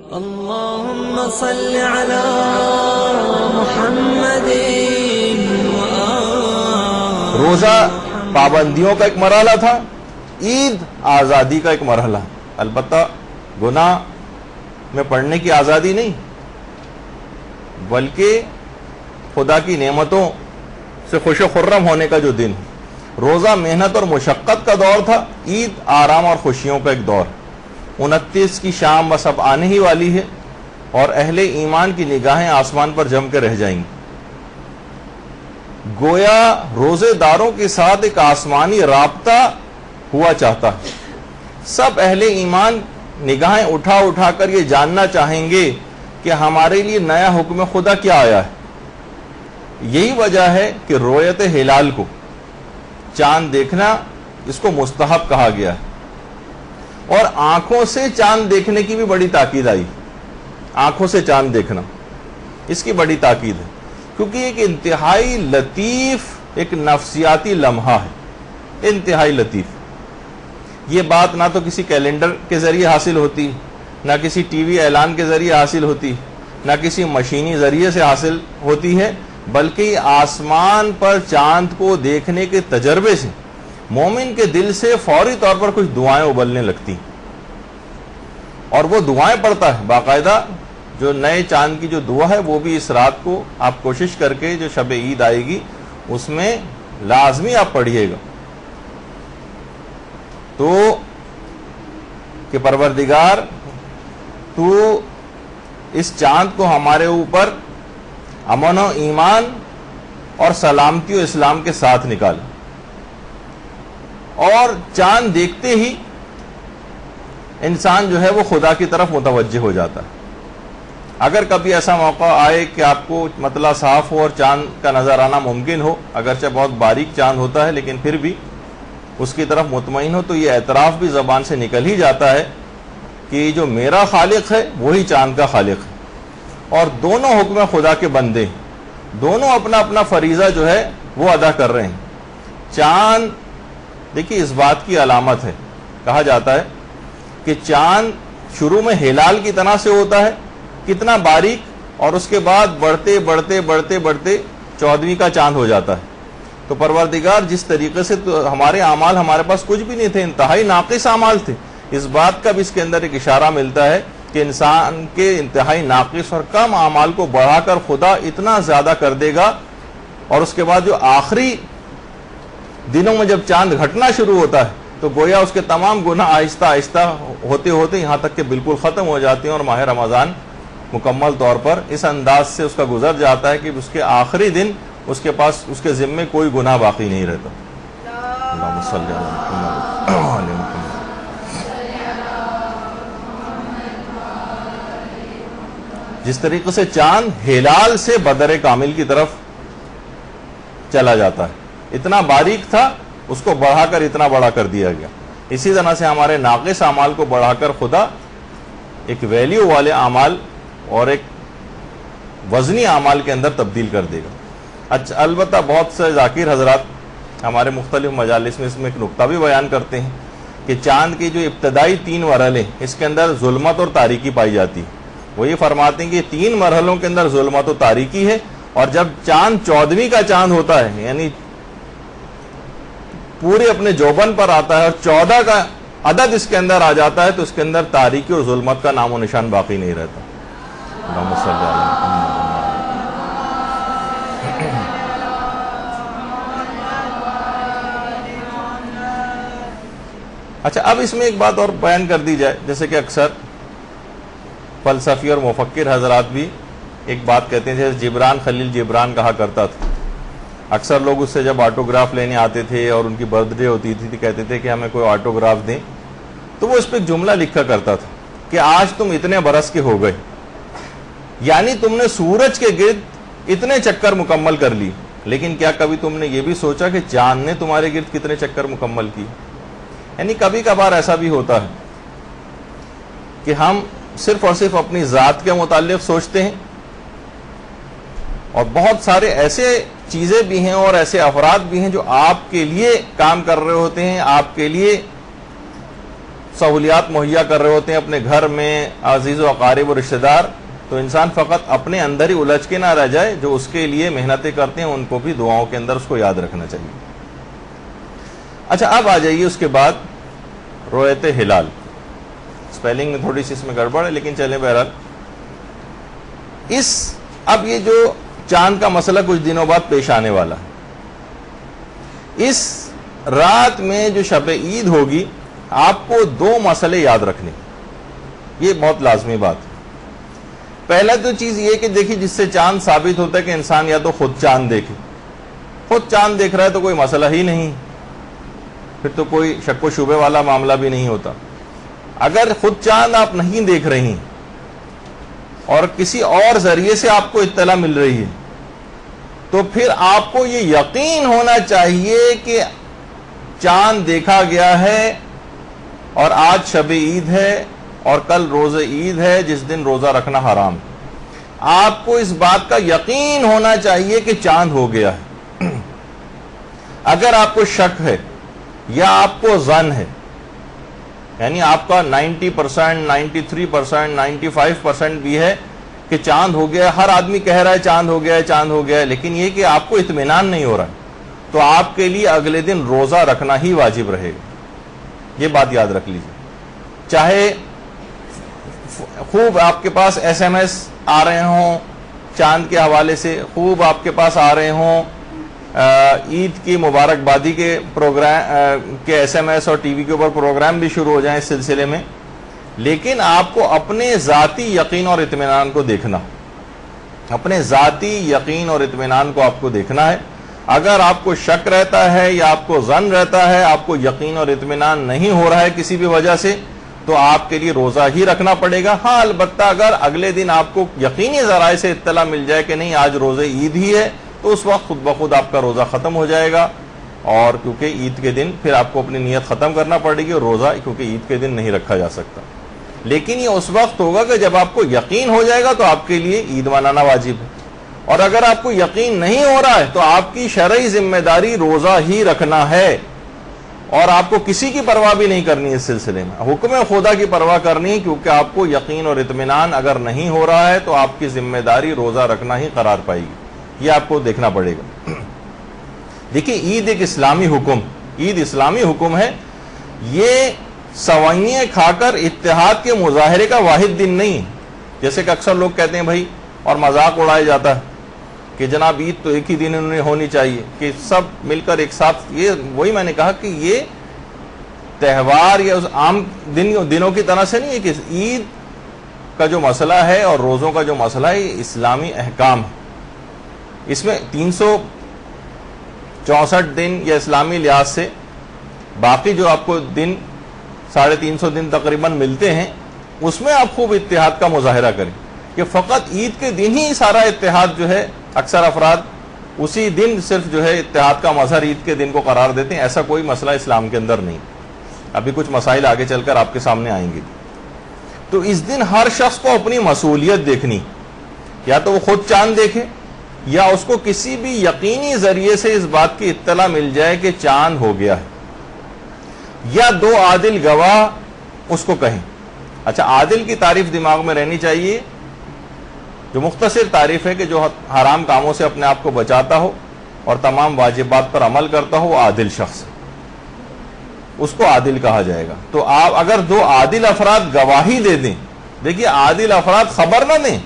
اللهم صل على محمد. روزہ پابندیوں کا ایک مرحلہ تھا، عید آزادی کا ایک مرحلہ. البتہ گناہ میں پڑنے کی آزادی نہیں، بلکہ خدا کی نعمتوں سے خوش و خرم ہونے کا جو دن. روزہ محنت اور مشقت کا دور تھا، عید آرام اور خوشیوں کا ایک دور. 29 کی شام بس اب آنے ہی والی ہے اور اہل ایمان کی نگاہیں آسمان پر جم کے رہ جائیں گی. گویا روزے داروں کے ساتھ ایک آسمانی رابطہ ہوا چاہتا ہے. سب اہل ایمان نگاہیں اٹھا اٹھا کر یہ جاننا چاہیں گے کہ ہمارے لیے نیا حکم خدا کیا آیا ہے. یہی وجہ ہے کہ رؤیت ہلال کو، چاند دیکھنا، اس کو مستحب کہا گیا ہے. اور آنکھوں سے چاند دیکھنے کی بھی بڑی تاکید آئی. آنکھوں سے چاند دیکھنا، اس کی بڑی تاکید ہے، کیونکہ ایک انتہائی لطیف ایک نفسیاتی لمحہ ہے. انتہائی لطیف. یہ بات نہ تو کسی کیلنڈر کے ذریعے حاصل ہوتی، نہ کسی ٹی وی اعلان کے ذریعے حاصل ہوتی، نہ کسی مشینی ذریعے سے حاصل ہوتی ہے، بلکہ آسمان پر چاند کو دیکھنے کے تجربے سے مومن کے دل سے فوری طور پر کچھ دعائیں ابلنے لگتی. اور وہ دعائیں پڑھتا ہے باقاعدہ. جو نئے چاند کی جو دعا ہے وہ بھی اس رات کو آپ کوشش کر کے جو شب عید آئے گی اس میں لازمی آپ پڑھیے گا. تو کہ پروردگار تو اس چاند کو ہمارے اوپر امن و ایمان اور سلامتی و اسلام کے ساتھ نکال. اور چاند دیکھتے ہی انسان جو ہے وہ خدا کی طرف متوجہ ہو جاتا ہے. اگر کبھی ایسا موقع آئے کہ آپ کو مطلع صاف ہو اور چاند کا نظر آنا ممکن ہو، اگرچہ بہت باریک چاند ہوتا ہے لیکن پھر بھی اس کی طرف مطمئن ہو، تو یہ اعتراف بھی زبان سے نکل ہی جاتا ہے کہ جو میرا خالق ہے وہی چاند کا خالق ہے. اور دونوں حکم خدا کے بندے، دونوں اپنا اپنا فریضہ جو ہے وہ ادا کر رہے ہیں. چاند دیکھیے اس بات کی علامت ہے، کہا جاتا ہے کہ چاند شروع میں ہلال کی طرح سے ہوتا ہے، کتنا باریک، اور اس کے بعد بڑھتے بڑھتے بڑھتے بڑھتے 14ویں کا چاند ہو جاتا ہے. تو پروردگار جس طریقے سے تو ہمارے اعمال ہمارے پاس کچھ بھی نہیں تھے، انتہائی ناقص اعمال تھے. اس بات کا بھی اس کے اندر ایک اشارہ ملتا ہے کہ انسان کے انتہائی ناقص اور کم اعمال کو بڑھا کر خدا اتنا زیادہ کر دے گا. اور اس کے بعد جو آخری دنوں میں جب چاند گھٹنا شروع ہوتا ہے تو گویا اس کے تمام گناہ آہستہ آہستہ ہوتے ہوتے یہاں تک کہ بالکل ختم ہو جاتے ہیں، اور ماہ رمضان مکمل طور پر اس انداز سے اس کا گزر جاتا ہے کہ اس کے آخری دن اس کے پاس اس کے ذمے کوئی گناہ باقی نہیں رہتا. اللہم صلی علی محمد وعلی محمد. جس طریقے سے چاند ہلال سے بدر کامل کی طرف چلا جاتا ہے، اتنا باریک تھا اس کو بڑھا کر اتنا بڑا کر دیا گیا. اسی طرح سے ہمارے ناقص اعمال کو بڑھا کر خدا ایک ویلیو والے اعمال اور ایک وزنی اعمال کے اندر تبدیل کر دے گا. اچھا، البتہ بہت سے ذاکر حضرات ہمارے مختلف مجالس میں اس میں ایک نقطہ بھی بیان کرتے ہیں کہ چاند کی جو ابتدائی 3 مرحلے اس کے اندر ظلمت اور تاریکی پائی جاتی ہے. وہ یہ فرماتے ہیں کہ 3 مرحلوں کے اندر ظلمت و تاریکی ہے، اور جب چاند 14ویں کا چاند ہوتا ہے، یعنی پورے اپنے جوبن پر آتا ہے اور 14 کا عدد اس کے اندر آ جاتا ہے، تو اس کے اندر تاریکی اور ظلمت کا نام و نشان باقی نہیں رہتا. اللہم صلی علی محمد. اچھا، اب اس میں ایک بات اور بیان کر دی جائے، جیسے کہ اکثر فلسفی اور مفکر حضرات بھی ایک بات کہتے ہیں، جیسے جبران خلیل جبران کہا کرتا تھا. اکثر لوگ اس سے جب آٹوگراف لینے آتے تھے اور ان کی برتھ ڈے ہوتی تھی تو کہتے تھے کہ ہمیں کوئی آٹوگراف دیں، تو وہ اس پہ ایک جملہ لکھا کرتا تھا کہ آج تم اتنے برس کے ہو گئے، یعنی تم نے سورج کے گرد اتنے چکر مکمل کر لی. لیکن کیا کبھی تم نے یہ بھی سوچا کہ چاند نے تمہارے گرد کتنے چکر مکمل کی؟ یعنی کبھی کبھار ایسا بھی ہوتا ہے کہ ہم صرف اور صرف اپنی ذات کے متعلق سوچتے ہیں، اور بہت سارے ایسے چیزیں بھی ہیں اور ایسے افراد بھی ہیں جو آپ کے لیے کام کر رہے ہوتے ہیں، آپ کے لیے سہولیات مہیا کر رہے ہوتے ہیں اپنے گھر میں عزیز و اقارب و رشتہ دار، تو انسان فقط اپنے اندر ہی الجھ کے نہ رہ جائے، جو اس کے لیے محنتیں کرتے ہیں ان کو بھی دعاؤں کے اندر اس کو یاد رکھنا چاہیے۔ اچھا، اب آ جائیے اس کے بعد رؤیت ہلال۔ سپیلنگ میں تھوڑی سی اس میں گڑبڑ ہے، لیکن چلیں بہرحال اب یہ جو چاند کا مسئلہ کچھ دنوں بعد پیش آنے والا ہے، اس رات میں جو شب عید ہوگی آپ کو دو مسئلے یاد رکھنے، یہ بہت لازمی بات ہے۔ پہلا تو چیز یہ کہ دیکھیے، جس سے چاند ثابت ہوتا ہے کہ انسان یا تو خود چاند دیکھے، خود چاند دیکھ رہا ہے تو کوئی مسئلہ ہی نہیں، پھر تو کوئی شک و شبے والا معاملہ بھی نہیں ہوتا۔ اگر خود چاند آپ نہیں دیکھ رہی اور کسی اور ذریعے سے آپ کو اطلاع مل رہی ہے، تو پھر آپ کو یہ یقین ہونا چاہیے کہ چاند دیکھا گیا ہے اور آج شب عید ہے اور کل روز عید ہے جس دن روزہ رکھنا حرام ہے۔ آپ کو اس بات کا یقین ہونا چاہیے کہ چاند ہو گیا ہے۔ اگر آپ کو شک ہے یا آپ کو ظن ہے، یعنی آپ کا 90%، 93%، 95% بھی ہے کہ چاند ہو گیا ہے، ہر آدمی کہہ رہا ہے چاند ہو گیا ہے، چاند ہو گیا ہے، لیکن یہ کہ آپ کو اطمینان نہیں ہو رہا ہے، تو آپ کے لیے اگلے دن روزہ رکھنا ہی واجب رہے گا۔ یہ بات یاد رکھ لیجیے۔ چاہے خوب آپ کے پاس SMS آ رہے ہوں چاند کے حوالے سے، خوب آپ کے پاس آ رہے ہوں عید کی مبارکبادی کے پروگرام کے SMS اور ٹی وی کے اوپر پروگرام بھی شروع ہو جائیں اس سلسلے میں، لیکن آپ کو اپنے ذاتی یقین اور اطمینان کو دیکھنا، اپنے ذاتی یقین اور اطمینان کو آپ کو دیکھنا ہے۔ اگر آپ کو شک رہتا ہے یا آپ کو ظن رہتا ہے، آپ کو یقین اور اطمینان نہیں ہو رہا ہے کسی بھی وجہ سے، تو آپ کے لیے روزہ ہی رکھنا پڑے گا۔ ہاں، البتہ اگر اگلے دن آپ کو یقینی ذرائع سے اطلاع مل جائے کہ نہیں آج روزہ عید ہی ہے، تو اس وقت خود بخود آپ کا روزہ ختم ہو جائے گا، اور کیونکہ عید کے دن پھر آپ کو اپنی نیت ختم کرنا پڑے گی، اور روزہ کیونکہ عید کے دن نہیں رکھا جا سکتا۔ لیکن یہ اس وقت ہوگا کہ جب آپ کو یقین ہو جائے گا تو آپ کے لیے عید منانا واجب ہے، اور اگر آپ کو یقین نہیں ہو رہا ہے تو آپ کی شرعی ذمہ داری روزہ ہی رکھنا ہے، اور آپ کو کسی کی پرواہ بھی نہیں کرنی اس سلسلے میں، حکم خدا کی پرواہ کرنی ہے، کیونکہ آپ کو یقین اور اطمینان اگر نہیں ہو رہا ہے تو آپ کی ذمہ داری روزہ رکھنا ہی قرار پائے گی۔ یہ آپ کو دیکھنا پڑے گا۔ دیکھیں، عید ایک اسلامی حکم، عید اسلامی حکم ہے، یہ سوئیاں کھا کر اتحاد کے مظاہرے کا واحد دن نہیں، جیسے کہ اکثر لوگ کہتے ہیں بھائی، اور مذاق اڑایا جاتا ہے کہ جناب عید تو ایک ہی دن انہیں ہونی چاہیے کہ سب مل کر ایک ساتھ۔ یہ وہی میں نے کہا کہ یہ تہوار یا اس عام دنوں کی طرح سے نہیں ہے، کہ عید کا جو مسئلہ ہے اور روزوں کا جو مسئلہ ہے یہ اسلامی احکام ہے۔ اس میں 364 دن یا اسلامی لحاظ سے باقی جو آپ کو دن 350 دن تقریباً ملتے ہیں، اس میں آپ خوب اتحاد کا مظاہرہ کریں، کہ فقط عید کے دن ہی سارا اتحاد جو ہے، اکثر افراد اسی دن صرف جو ہے اتحاد کا مظہر عید کے دن کو قرار دیتے ہیں۔ ایسا کوئی مسئلہ اسلام کے اندر نہیں۔ ابھی کچھ مسائل آگے چل کر آپ کے سامنے آئیں گے۔ تو اس دن ہر شخص کو اپنی مسئولیت دیکھنی، یا تو وہ خود چاند دیکھے یا اس کو کسی بھی یقینی ذریعے سے اس بات کی اطلاع مل جائے کہ چاند ہو گیا ہے، یا دو عادل گواہ اس کو کہیں۔ اچھا، عادل کی تعریف دماغ میں رہنی چاہیے، جو مختصر تعریف ہے کہ جو حرام کاموں سے اپنے آپ کو بچاتا ہو اور تمام واجبات پر عمل کرتا ہو، وہ عادل شخص، اس کو عادل کہا جائے گا۔ تو آپ اگر دو عادل افراد گواہی دے دیں، دیکھیے عادل افراد خبر نہ دیں،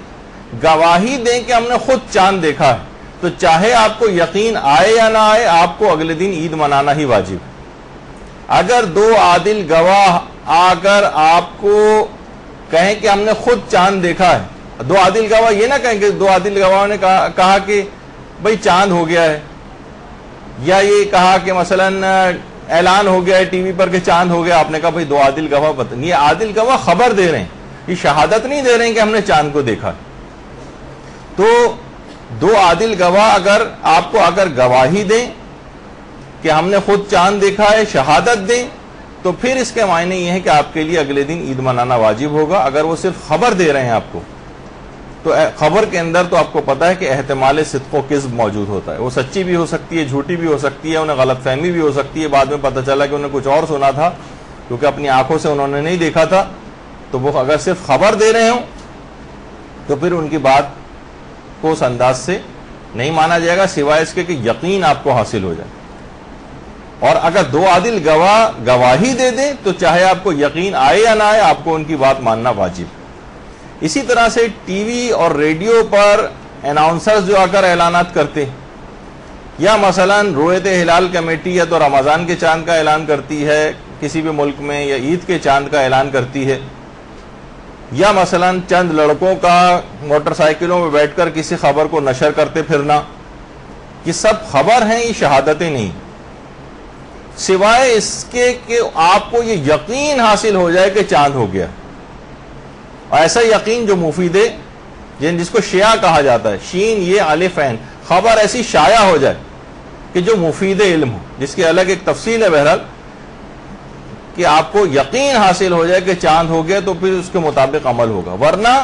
گواہی دیں کہ ہم نے خود چاند دیکھا ہے، تو چاہے آپ کو یقین آئے یا نہ آئے، آپ کو اگلے دن عید منانا ہی واجب ہے۔ اگر دو عادل گواہ آ کر آپ کو کہیں کہ ہم نے خود چاند دیکھا ہے، دو عادل گواہ یہ نہ کہیں کہ دو عادل گواہوں نے کہا کہ بھئی چاند ہو گیا ہے، یا یہ کہا کہ مثلاً اعلان ہو گیا ہے ٹی وی پر کہ چاند ہو گیا، آپ نے کہا بھئی دو عادل گواہ بتائیں۔ یہ عادل گواہ خبر دے رہے ہیں، یہ شہادت نہیں دے رہے ہیں کہ ہم نے چاند کو دیکھا۔ تو دو عادل گواہ اگر آپ کو اگر گواہی دیں کہ ہم نے خود چاند دیکھا ہے، شہادت دیں، تو پھر اس کے معنی یہ ہے کہ آپ کے لیے اگلے دن عید منانا واجب ہوگا۔ اگر وہ صرف خبر دے رہے ہیں آپ کو، تو خبر کے اندر تو آپ کو پتا ہے کہ احتمال صدق و کذب موجود ہوتا ہے، وہ سچی بھی ہو سکتی ہے، جھوٹی بھی ہو سکتی ہے، انہیں غلط فہمی بھی ہو سکتی ہے، بعد میں پتہ چلا کہ انہیں کچھ اور سنا تھا، کیونکہ اپنی آنکھوں سے انہوں نے نہیں دیکھا تھا. تو وہ اگر صرف خبر دے رہے ہوں تو پھر ان کی بات کو اس انداز سے نہیں مانا جائے گا سوائے اس کے کہ یقین آپ کو حاصل ہو جائے. اور اگر دو عادل گواہ گواہی دے دیں تو چاہے آپ کو یقین آئے یا نہ آئے آپ کو ان کی بات ماننا واجب. اسی طرح سے ٹی وی اور ریڈیو پر اناؤنسرز جو آ کر اعلانات کرتے ہیں، یا مثلا رویت ہلال کمیٹی یا تو رمضان کے چاند کا اعلان کرتی ہے کسی بھی ملک میں، یا عید کے چاند کا اعلان کرتی ہے، یا مثلا چند لڑکوں کا موٹر سائیکلوں میں بیٹھ کر کسی خبر کو نشر کرتے پھرنا، یہ سب خبر ہیں، یہ شہادتیں نہیں، سوائے اس کے کہ آپ کو یہ یقین حاصل ہو جائے کہ چاند ہو گیا. اور ایسا یقین جو مفید ہے، جس کو شیعہ کہا جاتا ہے، شین یہ الف عین، خبر ایسی شائع ہو جائے کہ جو مفید علم ہو، جس کی الگ ایک تفصیل ہے بہرحال، کہ آپ کو یقین حاصل ہو جائے کہ چاند ہو گیا تو پھر اس کے مطابق عمل ہوگا. ورنہ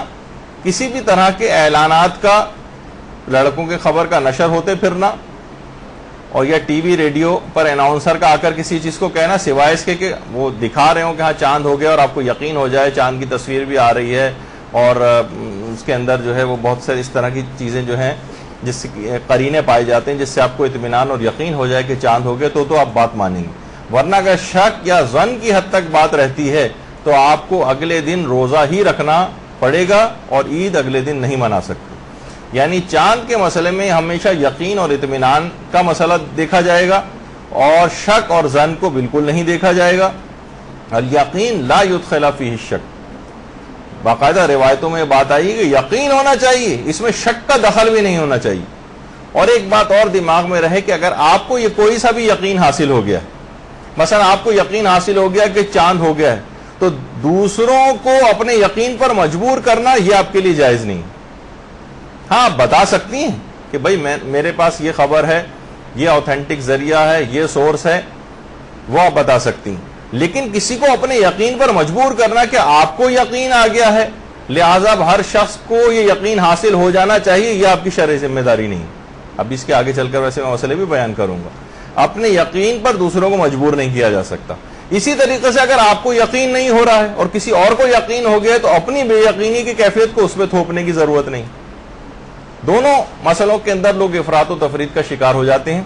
کسی بھی طرح کے اعلانات کا، لڑکوں کے خبر کا نشر ہوتے پھرنا، اور یا ٹی وی ریڈیو پر اناؤنسر کا آ کر کسی چیز کو کہنا سوائے اس کے کہ وہ دکھا رہے ہوں کہ ہاں چاند ہو گیا اور آپ کو یقین ہو جائے، چاند کی تصویر بھی آ رہی ہے اور اس کے اندر جو ہے وہ بہت سے اس طرح کی چیزیں جو ہیں جس سے قرینے پائے جاتے ہیں جس سے آپ کو اطمینان اور یقین ہو جائے کہ چاند ہو گیا تو آپ بات مانیں گے. ورنہ اگر شک یا ظن کی حد تک بات رہتی ہے تو آپ کو اگلے دن روزہ ہی رکھنا پڑے گا اور عید اگلے دن نہیں منا سکتے. یعنی چاند کے مسئلے میں ہمیشہ یقین اور اطمینان کا مسئلہ دیکھا جائے گا اور شک اور ظن کو بالکل نہیں دیکھا جائے گا. الیقین لا یدخل فیہ الشک، باقاعدہ روایتوں میں بات آئی کہ یقین ہونا چاہیے، اس میں شک کا دخل بھی نہیں ہونا چاہیے. اور ایک بات اور دماغ میں رہے کہ اگر آپ کو یہ کوئی سا بھی یقین حاصل ہو گیا، مثلا آپ کو یقین حاصل ہو گیا کہ چاند ہو گیا ہے، تو دوسروں کو اپنے یقین پر مجبور کرنا یہ آپ کے لیے جائز نہیں. ہاں آپ بتا سکتی ہیں کہ بھائی میرے پاس یہ خبر ہے، یہ اوتھینٹک ذریعہ ہے، یہ سورس ہے، وہ آپ بتا سکتی ہیں. لیکن کسی کو اپنے یقین پر مجبور کرنا کہ آپ کو یقین آ گیا ہے لہذا ہر شخص کو یہ یقین حاصل ہو جانا چاہیے، یہ آپ کی شرعی ذمہ داری نہیں. اب اس کے آگے چل کر ویسے میں مسئلے بھی بیان کروں گا. اپنے یقین پر دوسروں کو مجبور نہیں کیا جا سکتا. اسی طریقے سے اگر آپ کو یقین نہیں ہو رہا ہے اور کسی اور کو یقین ہو گیا تو اپنی بے یقینی کی کیفیت کو اس پہ تھوپنے کی ضرورت نہیں. دونوں مسئلوں کے اندر لوگ افراط و تفرید کا شکار ہو جاتے ہیں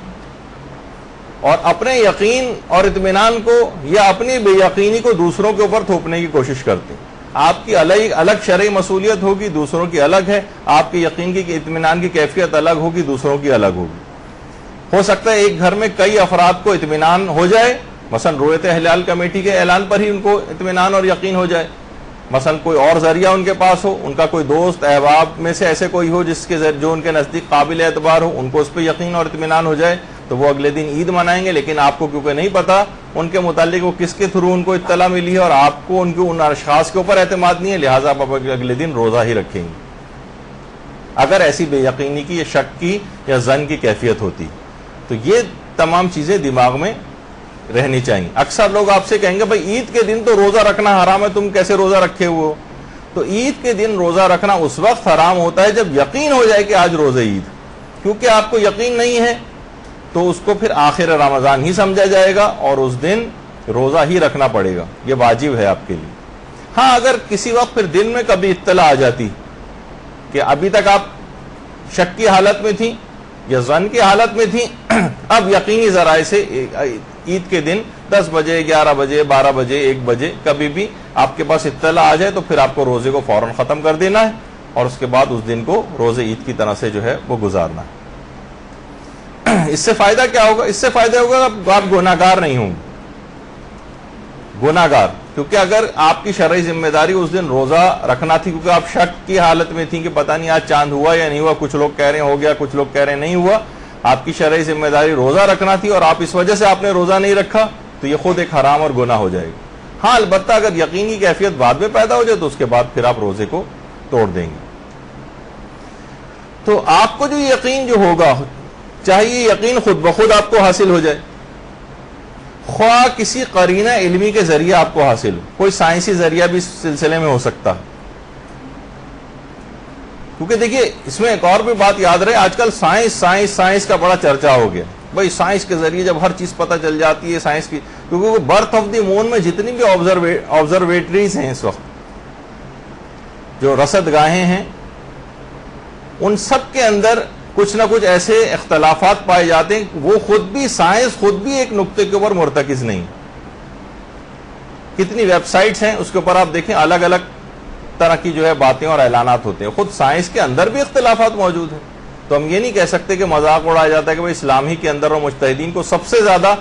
اور اپنے یقین اور اطمینان کو یا اپنی بے یقینی کو دوسروں کے اوپر تھوپنے کی کوشش کرتے ہیں. آپ کی الگ شرعی مسئولیت ہوگی، دوسروں کی الگ ہے. آپ کے یقین کی اطمینان کی کیفیت الگ ہوگی، دوسروں کی الگ ہوگی. ہو سکتا ہے ایک گھر میں کئی افراد کو اطمینان ہو جائے، مثلا رویت ہلال کمیٹی کے اعلان پر ہی ان کو اطمینان اور یقین ہو جائے، مثلا کوئی اور ذریعہ ان کے پاس ہو، ان کا کوئی دوست احباب میں سے ایسے کوئی ہو جس کے جو ان کے نزدیک قابل اعتبار ہو، ان کو اس پہ یقین اور اطمینان ہو جائے تو وہ اگلے دن عید منائیں گے. لیکن آپ کو کیونکہ نہیں پتا ان کے متعلق وہ کس کے تھرو ان کو اطلاع ملی ہے اور آپ کو ان اشخاص کے اوپر اعتماد نہیں ہے، لہٰذا آپ اگلے دن روزہ ہی رکھیں گے اگر ایسی بے یقینی کی یا شک کی یا ظن کی کیفیت ہوتی. تو یہ تمام چیزیں دماغ میں رہنی چاہیے. اکثر لوگ آپ سے کہیں گے بھائی عید کے دن تو روزہ رکھنا حرام ہے، تم کیسے روزہ رکھے ہوئے ہو؟ تو عید کے دن روزہ رکھنا اس وقت حرام ہوتا ہے جب یقین ہو جائے کہ آج روزہ عید. کیونکہ آپ کو یقین نہیں ہے تو اس کو پھر آخر رمضان ہی سمجھا جائے گا اور اس دن روزہ ہی رکھنا پڑے گا، یہ واجب ہے آپ کے لیے. ہاں اگر کسی وقت پھر دن میں کبھی اطلاع آ جاتی کہ ابھی تک آپ شک کی حالت میں تھیں یا ظن کی حالت میں تھیں، اب یقینی ذرائع سے عید کے دن 10 بجے 11 بجے 12 بجے 1 بجے کبھی بھی آپ کے پاس اطلاع آ جائے تو پھر آپ کو روزے کو فوراً ختم کر دینا ہے اور اس کے بعد اس دن کو روزے عید کی طرح سے جو ہے وہ گزارنا ہے. اس سے فائدہ کیا ہوگا؟ اس سے فائدہ ہوگا آپ گناہ گار نہیں ہوں گے. گناہ گار، کیونکہ اگر آپ کی شرعی ذمہ داری اس دن روزہ رکھنا تھی کیونکہ آپ شک کی حالت میں تھیں کہ پتہ نہیں آج چاند ہوا یا نہیں ہوا، کچھ لوگ کہہ رہے ہیں ہو گیا، کچھ لوگ کہہ رہے ہیں نہیں ہوا، آپ کی شرعی ذمہ داری روزہ رکھنا تھی اور آپ اس وجہ سے آپ نے روزہ نہیں رکھا تو یہ خود ایک حرام اور گناہ ہو جائے گا. ہاں البتہ اگر یقینی کیفیت بعد میں پیدا ہو جائے تو اس کے بعد پھر آپ روزے کو توڑ دیں گے. تو آپ کو جو یقین جو ہوگا چاہیے یقین خود بخود آپ کو حاصل ہو جائے، خواہ کسی قرینہ علمی کے ذریعے آپ کو حاصل ہو، کوئی سائنسی ذریعہ بھی اس سلسلے میں ہو سکتا. کیونکہ دیکھیے اس میں ایک اور بھی بات یاد رہے، آج کل سائنس کا بڑا چرچا ہو گیا. بھائی سائنس کے ذریعے جب ہر چیز پتہ چل جاتی ہے سائنس کی، کیونکہ برتھ آف دی مون میں جتنی بھی آبزرویٹریز ہیں اس وقت، جو رصد گاہیں ہیں، ان سب کے اندر کچھ نہ کچھ ایسے اختلافات پائے جاتے ہیں، وہ خود بھی سائنس خود بھی ایک نقطے کے اوپر مرتکز نہیں۔ کتنی ویب سائٹس ہیں، اس کے اوپر آپ دیکھیں الگ الگ طرح کی جو ہے باتیں اور اعلانات ہوتے ہیں، خود سائنس کے اندر بھی اختلافات موجود ہیں۔ تو ہم یہ نہیں کہہ سکتے کہ مذاق اڑایا جاتا ہے کہ اسلام ہی کے اندر اور مجتہدین کو سب سے زیادہ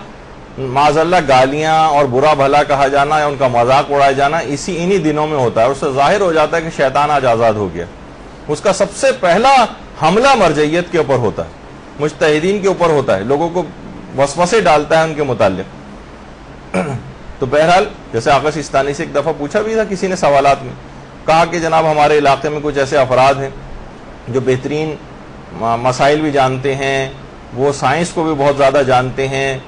معاذ اللہ گالیاں اور برا بھلا کہا جانا یا ان کا مذاق اڑایا جانا انہی دنوں میں ہوتا ہے، اور اس سے ظاہر ہو جاتا ہے کہ شیطان آج آزاد ہو گیا۔ اس کا سب سے پہلا حملہ مرجعیت کے اوپر ہوتا ہے، مجتہدین کے اوپر ہوتا ہے، لوگوں کو وسوسے ڈالتا ہے ان کے متعلق۔ تو بہرحال جیسے آقا سیستانی سے ایک دفعہ پوچھا بھی تھا کسی نے سوالات میں، کہا کہ جناب ہمارے علاقے میں کچھ ایسے افراد ہیں جو بہترین مسائل بھی جانتے ہیں، وہ سائنس کو بھی بہت زیادہ جانتے ہیں،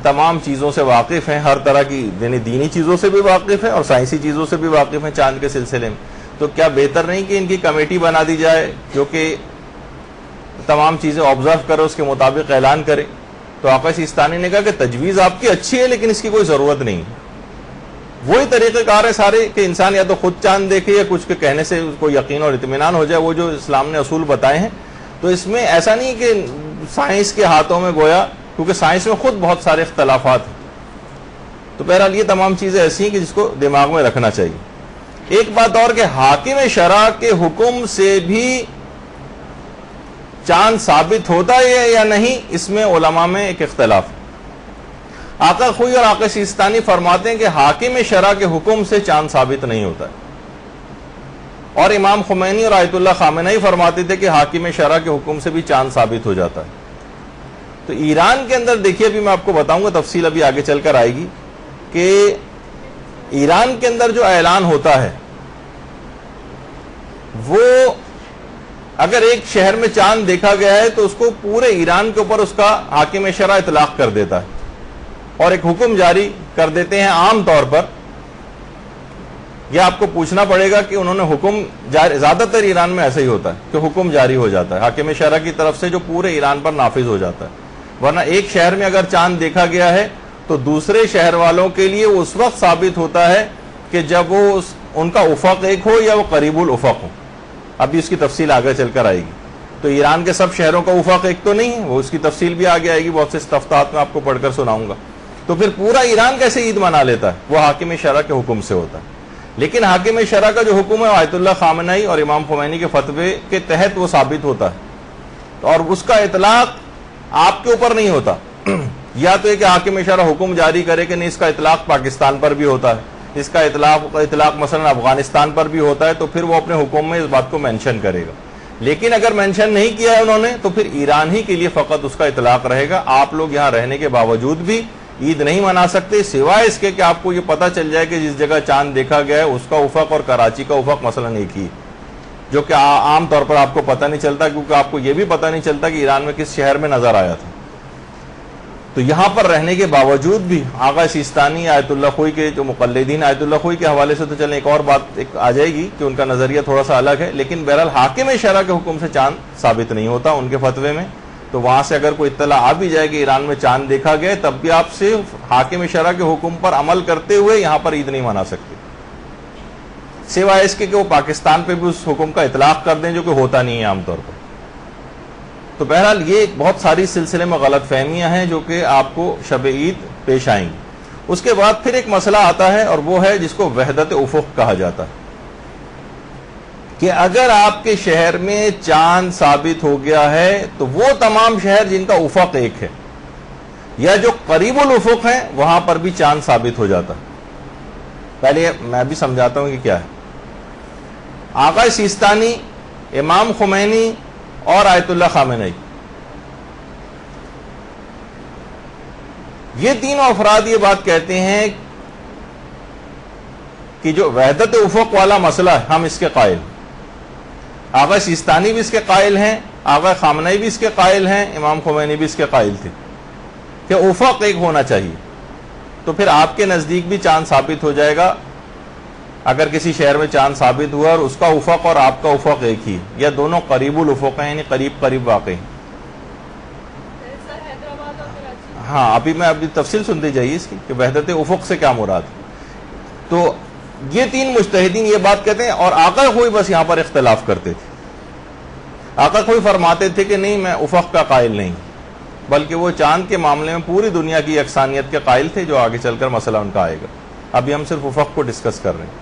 تمام چیزوں سے واقف ہیں، ہر طرح کی یعنی دینی چیزوں سے بھی واقف ہیں اور سائنسی چیزوں سے بھی واقف ہیں چاند کے سلسلے میں، تو کیا بہتر نہیں کہ ان کی کمیٹی بنا دی جائے جو کہ تمام چیزیں آبزرو کرے، اس کے مطابق اعلان کرے؟ تو آقا سیستانی نے کہا کہ تجویز آپ کی اچھی ہے لیکن اس کی کوئی ضرورت نہیں۔ وہی طریقہ کار ہے سارے کہ انسان یا تو خود چاند دیکھے یا کچھ کے کہنے سے اس کو یقین اور اطمینان ہو جائے، وہ جو اسلام نے اصول بتائے ہیں۔ تو اس میں ایسا نہیں کہ سائنس کے ہاتھوں میں گویا، کیونکہ سائنس میں خود بہت سارے اختلافات ہیں۔ تو بہرحال یہ تمام چیزیں ایسی ہیں کہ جس کو دماغ میں رکھنا چاہیے۔ ایک بات اور کہ حاکم شرع کے حکم سے بھی چاند ثابت ہوتا ہے یا نہیں، اس میں علماء میں ایک اختلاف ہے۔ آقا خوئی اور آقا سیستانی فرماتے ہیں کہ حاکم شرع کے حکم سے چاند ثابت نہیں ہوتا ہے، اور امام خمینی اور آیت اللہ خامنئی فرماتے تھے کہ حاکم شرع کے حکم سے بھی چاند ثابت ہو جاتا ہے۔ تو ایران کے اندر دیکھیے، ابھی میں آپ کو بتاؤں گا، تفصیل ابھی آگے چل کر آئے گی، کہ ایران کے اندر جو اعلان ہوتا ہے وہ اگر ایک شہر میں چاند دیکھا گیا ہے تو اس کو پورے ایران کے اوپر اس کا حاکم شرع اطلاق کر دیتا ہے اور ایک حکم جاری کر دیتے ہیں۔ عام طور پر یہ آپ کو پوچھنا پڑے گا کہ انہوں نے حکم جاری، زیادہ تر ایران میں ایسا ہی ہوتا ہے کہ حکم جاری ہو جاتا ہے حاکم شرع کی طرف سے جو پورے ایران پر نافذ ہو جاتا ہے، ورنہ ایک شہر میں اگر چاند دیکھا گیا ہے تو دوسرے شہر والوں کے لیے اس وقت ثابت ہوتا ہے کہ جب وہ ان کا افق ایک ہو یا وہ قریب الافق ہو۔ ابھی اس کی تفصیل آگے چل کر آئے گی۔ تو ایران کے سب شہروں کا افق ایک تو نہیں ہے، وہ اس کی تفصیل بھی آگے آئے گی، بہت سے استفتاحات میں آپ کو پڑھ کر سناؤں گا۔ تو پھر پورا ایران کیسے عید منا لیتا ہے؟ وہ حاکم شرع کے حکم سے ہوتا ہے۔ لیکن حاکم شرع کا جو حکم ہے آیت اللہ خامنئی اور امام خمینی کے فتوے کے تحت وہ ثابت ہوتا ہے، اور اس کا اطلاق آپ کے اوپر نہیں ہوتا۔ یا تو یہ کہ حاکم شرع حکم جاری کرے کہ نہیں، اس کا اطلاق پاکستان پر بھی ہوتا ہے، اس کا اطلاق مثلا افغانستان پر بھی ہوتا ہے، تو پھر وہ اپنے حکم میں اس بات کو مینشن کرے گا۔ لیکن اگر مینشن نہیں کیا ہے انہوں نے تو پھر ایران ہی کے لیے فقط اس کا اطلاق رہے گا۔ آپ لوگ یہاں رہنے کے باوجود بھی عید نہیں منا سکتے، سوائے اس کے کہ آپ کو یہ پتہ چل جائے کہ جس جگہ چاند دیکھا گیا ہے اس کا افق اور کراچی کا افق مثلا ایک ہی، جو کہ عام طور پر آپ کو پتہ نہیں چلتا، کیونکہ آپ کو یہ بھی پتہ نہیں چلتا کہ ایران میں کس شہر میں نظر آیا تھا۔ تو یہاں پر رہنے کے باوجود بھی آقا سیستانی آیت اللہ خوئی کے جو مقلدین، آیت اللہ خوئی کے حوالے سے تو چلیں ایک اور بات ایک آ جائے گی کہ ان کا نظریہ تھوڑا سا الگ ہے، لیکن بہرحال حاکم شرع کے حکم سے چاند ثابت نہیں ہوتا ان کے فتوے میں۔ تو وہاں سے اگر کوئی اطلاع آ بھی جائے کہ ایران میں چاند دیکھا گیا، تب بھی آپ صرف حاکم شرع کے حکم پر عمل کرتے ہوئے یہاں پر عید نہیں منا سکتے، سوائے اس کے کہ وہ پاکستان پہ بھی اس حکم کا اطلاق کر دیں، جو کہ ہوتا نہیں ہے عام طور پر۔ تو بہرحال یہ بہت ساری سلسلے میں غلط فہمیاں ہیں جو کہ آپ کو شب عید پیش آئیں گی۔ اس کے بعد پھر ایک مسئلہ آتا ہے اور وہ ہے جس کو وحدت افق کہا جاتا ہے، کہ اگر آپ کے شہر میں چاند ثابت ہو گیا ہے تو وہ تمام شہر جن کا افق ایک ہے یا جو قریب الافق ہیں وہاں پر بھی چاند ثابت ہو جاتا ہے۔ پہلے میں بھی سمجھاتا ہوں کہ کیا ہے۔ آقا سیستانی، امام خمینی اور آیت اللہ خامنئی، یہ تینوں افراد یہ بات کہتے ہیں کہ جو وحدت افق والا مسئلہ ہے ہم اس کے قائل، آقا سیستانی بھی اس کے قائل ہیں، آقا خامنئی بھی اس کے قائل ہیں، امام خمینی بھی اس کے قائل تھے کہ افق ایک ہونا چاہیے۔ تو پھر آپ کے نزدیک بھی چاند ثابت ہو جائے گا اگر کسی شہر میں چاند ثابت ہوا اور اس کا افق اور آپ کا افق ایک ہی، یا دونوں قریب الافق ہیں، یعنی قریب قریب واقع ہیں۔ ہاں ابھی تفصیل سنتے جائیے اس کی کہ وحدت افق سے کیا مراد. تو یہ تین مجتہدین یہ بات کہتے ہیں, اور آقا خوئی بس یہاں پر اختلاف کرتے تھے. آقا خوئی فرماتے تھے کہ نہیں, میں افق کا قائل نہیں, بلکہ وہ چاند کے معاملے میں پوری دنیا کی یکسانیت کے قائل تھے, جو آگے چل کر مسئلہ ان کا آئے گا. ابھی ہم صرف افق کو ڈسکس کر رہے ہیں.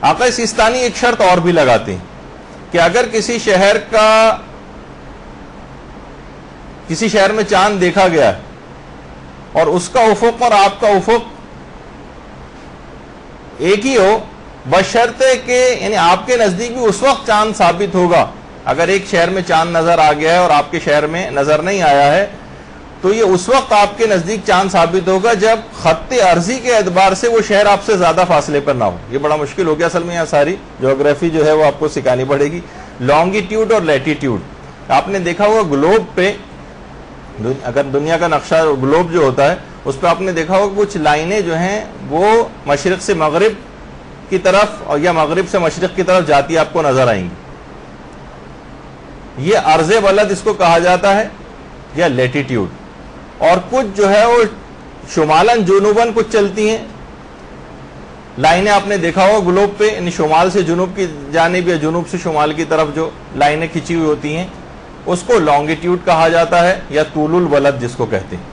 آقا سیستانی ایک شرط اور بھی لگاتے ہیں کہ اگر کسی شہر میں چاند دیکھا گیا ہے اور اس کا افق اور آپ کا افق ایک ہی ہو, بشرطے کہ یعنی آپ کے نزدیک بھی اس وقت چاند ثابت ہوگا. اگر ایک شہر میں چاند نظر آ گیا ہے اور آپ کے شہر میں نظر نہیں آیا ہے, تو یہ اس وقت آپ کے نزدیک چاند ثابت ہوگا جب خط عرضی کے اعتبار سے وہ شہر آپ سے زیادہ فاصلے پر نہ ہو. یہ بڑا مشکل ہو گیا اصل میں, یہاں ساری جغرافی جو ہے وہ آپ کو سکھانی پڑے گی. لانگیٹیوڈ اور لیٹیٹیوڈ آپ نے دیکھا ہوگا گلوب پہ, اگر دنیا کا نقشہ گلوب جو ہوتا ہے اس پہ آپ نے دیکھا ہوگا کچھ لائنیں جو ہیں وہ مشرق سے مغرب کی طرف اور یا مغرب سے مشرق کی طرف جاتی آپ کو نظر آئیں گی. یہ عرض بلد اس کو کہا جاتا ہے یا لیٹیٹیوڈ. اور کچھ جو ہے وہ شمالن جنوبن کچھ چلتی ہیں لائنیں, آپ نے دیکھا ہوگا گلوب پہ, یعنی شمال سے جنوب کی جانب یا جنوب سے شمال کی طرف جو لائنیں کھینچی ہوئی ہوتی ہیں اس کو لانگیٹیوڈ کہا جاتا ہے یا طول البلد جس کو کہتے ہیں.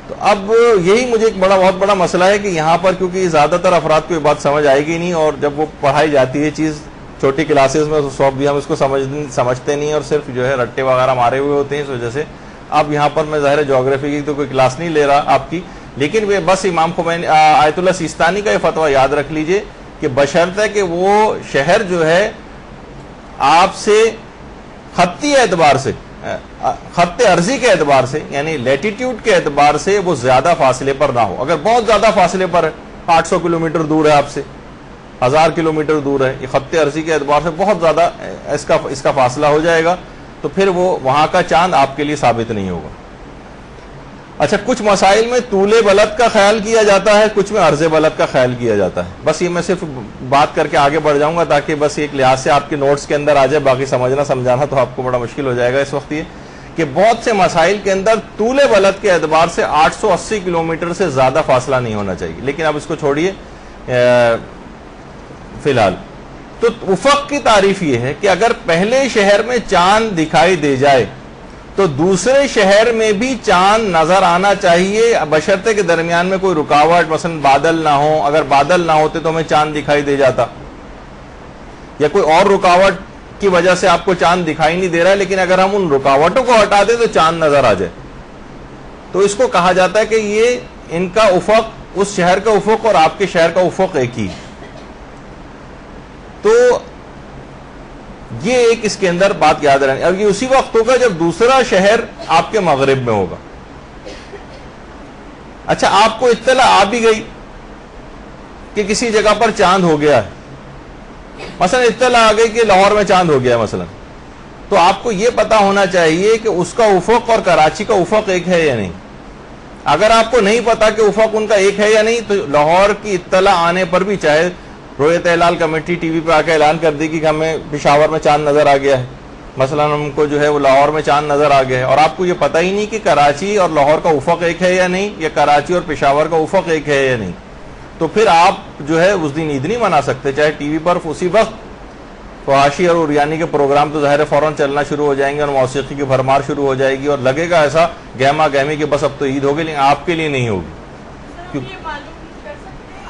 تو اب یہی مجھے ایک بہت بڑا مسئلہ ہے کہ یہاں پر کیونکہ زیادہ تر افراد کو یہ بات سمجھ آئے گی نہیں, اور جب وہ پڑھائی جاتی ہے چیز چھوٹی کلاسز میں اس وقت بھی ہم اس کو سمجھتے نہیں اور صرف جو ہے رٹے وغیرہ مارے ہوئے ہوتے ہیں. اس وجہ سے اب یہاں پر میں ظاہر جغرافی کی تو کوئی کلاس نہیں لے رہا آپ کی, لیکن بس امام خمینی آیت اللہ سیستانی کا یہ فتویٰ یاد رکھ لیجئے کہ بشرطے کہ وہ شہر جو ہے آپ سے خطی اعتبار سے, خط عرضی کے اعتبار سے یعنی لیٹیٹیوڈ کے اعتبار سے وہ زیادہ فاصلے پر نہ ہو. اگر بہت زیادہ فاصلے پر ہے, 800 کلومیٹر دور ہے آپ سے, 1000 کلومیٹر دور ہے, یہ خط عرضی کے اعتبار سے بہت زیادہ اس کا فاصلہ ہو جائے گا, تو پھر وہ وہاں کا چاند آپ کے لیے ثابت نہیں ہوگا. اچھا, کچھ مسائل میں طول بلد کا خیال کیا جاتا ہے, کچھ میں عرض بلد کا خیال کیا جاتا ہے. بس یہ میں صرف بات کر کے آگے بڑھ جاؤں گا تاکہ بس ایک لحاظ سے آپ کے نوٹس کے اندر آ جائے, باقی سمجھنا سمجھانا تو آپ کو بڑا مشکل ہو جائے گا اس وقت. یہ کہ بہت سے مسائل کے اندر طول بلد کے اعتبار سے 880 کلومیٹر سے زیادہ فاصلہ نہیں ہونا چاہیے, لیکن اب اس کو چھوڑیے فی الحال. تو افق کی تعریف یہ ہے کہ اگر پہلے شہر میں چاند دکھائی دے جائے تو دوسرے شہر میں بھی چاند نظر آنا چاہیے, بشرطے کے درمیان میں کوئی رکاوٹ, مثلا بادل نہ ہو. اگر بادل نہ ہوتے تو ہمیں چاند دکھائی دے جاتا, یا کوئی اور رکاوٹ کی وجہ سے آپ کو چاند دکھائی نہیں دے رہا ہے, لیکن اگر ہم ان رکاوٹوں کو ہٹا دیں تو چاند نظر آ جائے, تو اس کو کہا جاتا ہے کہ یہ ان کا افق, اس شہر کا افق اور آپ کے شہر کا افق ایک ہی. تو یہ ایک اس کے اندر بات یاد رہنی. اب یہ اسی وقت ہوگا جب دوسرا شہر آپ کے مغرب میں ہوگا. اچھا, آپ کو اطلاع آ بھی گئی کہ کسی جگہ پر چاند ہو گیا ہے, مثلا اطلاع آ گئی کہ لاہور میں چاند ہو گیا ہے مثلا, تو آپ کو یہ پتا ہونا چاہیے کہ اس کا افق اور کراچی کا افق ایک ہے یا نہیں. اگر آپ کو نہیں پتا کہ افق ان کا ایک ہے یا نہیں, تو لاہور کی اطلاع آنے پر بھی, چاہے رویت ہلال کمیٹی ٹی وی پہ آ کے اعلان کر دی کہ ہمیں پشاور میں چاند نظر آ گیا ہے, مثلا ہم کو جو ہے وہ لاہور میں چاند نظر آ گیا ہے, اور آپ کو یہ پتہ ہی نہیں کہ کراچی اور لاہور کا افق ایک ہے یا نہیں, یا کراچی اور پشاور کا افق ایک ہے یا نہیں, تو پھر آپ جو ہے اس دن عید نہیں منا سکتے. چاہے ٹی وی پر اسی وقت فحاشی اور اریانی کے پروگرام تو ظاہر فوراً چلنا شروع ہو جائیں گے اور موسیقی کی بھرمار شروع ہو جائے گی, اور لگے گا ایسا گہما گہمی کہ بس اب تو عید ہوگی, لیکن آپ کے لیے نہیں ہوگی.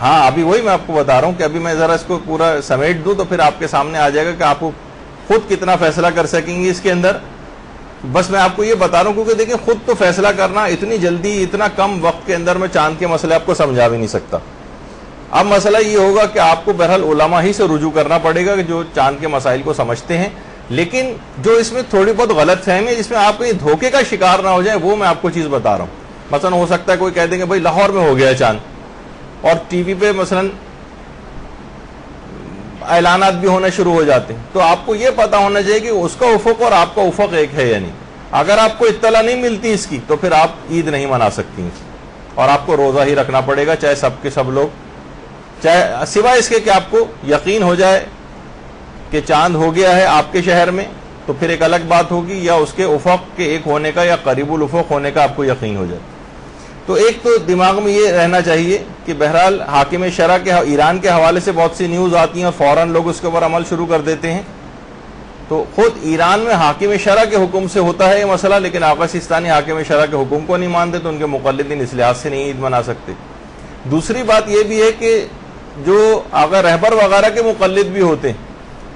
ہاں, ابھی وہی میں آپ کو بتا رہا ہوں کہ ابھی میں ذرا اس کو پورا سمیٹ دوں تو پھر آپ کے سامنے آ جائے گا کہ آپ کو خود کتنا فیصلہ کر سکیں گے اس کے اندر. بس میں آپ کو یہ بتا رہا ہوں کیونکہ دیکھیں خود تو فیصلہ کرنا اتنی جلدی, اتنا کم وقت کے اندر میں چاند کے مسئلے آپ کو سمجھا بھی نہیں سکتا. اب مسئلہ یہ ہوگا کہ آپ کو بہرحال علماء ہی سے رجوع کرنا پڑے گا کہ جو چاند کے مسائل کو سمجھتے ہیں, لیکن جو اس میں تھوڑی بہت غلط فہمی ہے جس میں آپ کہیں دھوکے کا شکار نہ ہو جائے, وہ میں آپ کو چیز بتا رہا ہوں. مثلا ہو سکتا ہے کوئی کہہ دیں کہ بھائی لاہور میں ہو گیا چاند, اور ٹی وی پہ مثلا اعلانات بھی ہونا شروع ہو جاتے ہیں, تو آپ کو یہ پتا ہونا چاہیے کہ اس کا افق اور آپ کا افق ایک ہے یا نہیں. اگر آپ کو اطلاع نہیں ملتی اس کی تو پھر آپ عید نہیں منا سکتی, اور آپ کو روزہ ہی رکھنا پڑے گا, چاہے سب کے سب لوگ, چاہے سوائے اس کے کہ آپ کو یقین ہو جائے کہ چاند ہو گیا ہے آپ کے شہر میں, تو پھر ایک الگ بات ہوگی، یا اس کے افق کے ایک ہونے کا یا قریب الافق ہونے کا آپ کو یقین ہو جائے۔ تو ایک تو دماغ میں یہ رہنا چاہیے کہ بہرحال حاکم شرع کے ایران کے حوالے سے بہت سی نیوز آتی ہیں اور فوراً لوگ اس کے اوپر عمل شروع کر دیتے ہیں، تو خود ایران میں حاکم شرع کے حکم سے ہوتا ہے یہ مسئلہ، لیکن آقا سیستانی حاکم شرع کے حکم کو نہیں مانتے، تو ان کے مقلدین اس لحاظ سے نہیں عید منا سکتے۔ دوسری بات یہ بھی ہے کہ جو آقا رہبر وغیرہ کے مقلد بھی ہوتے ہیں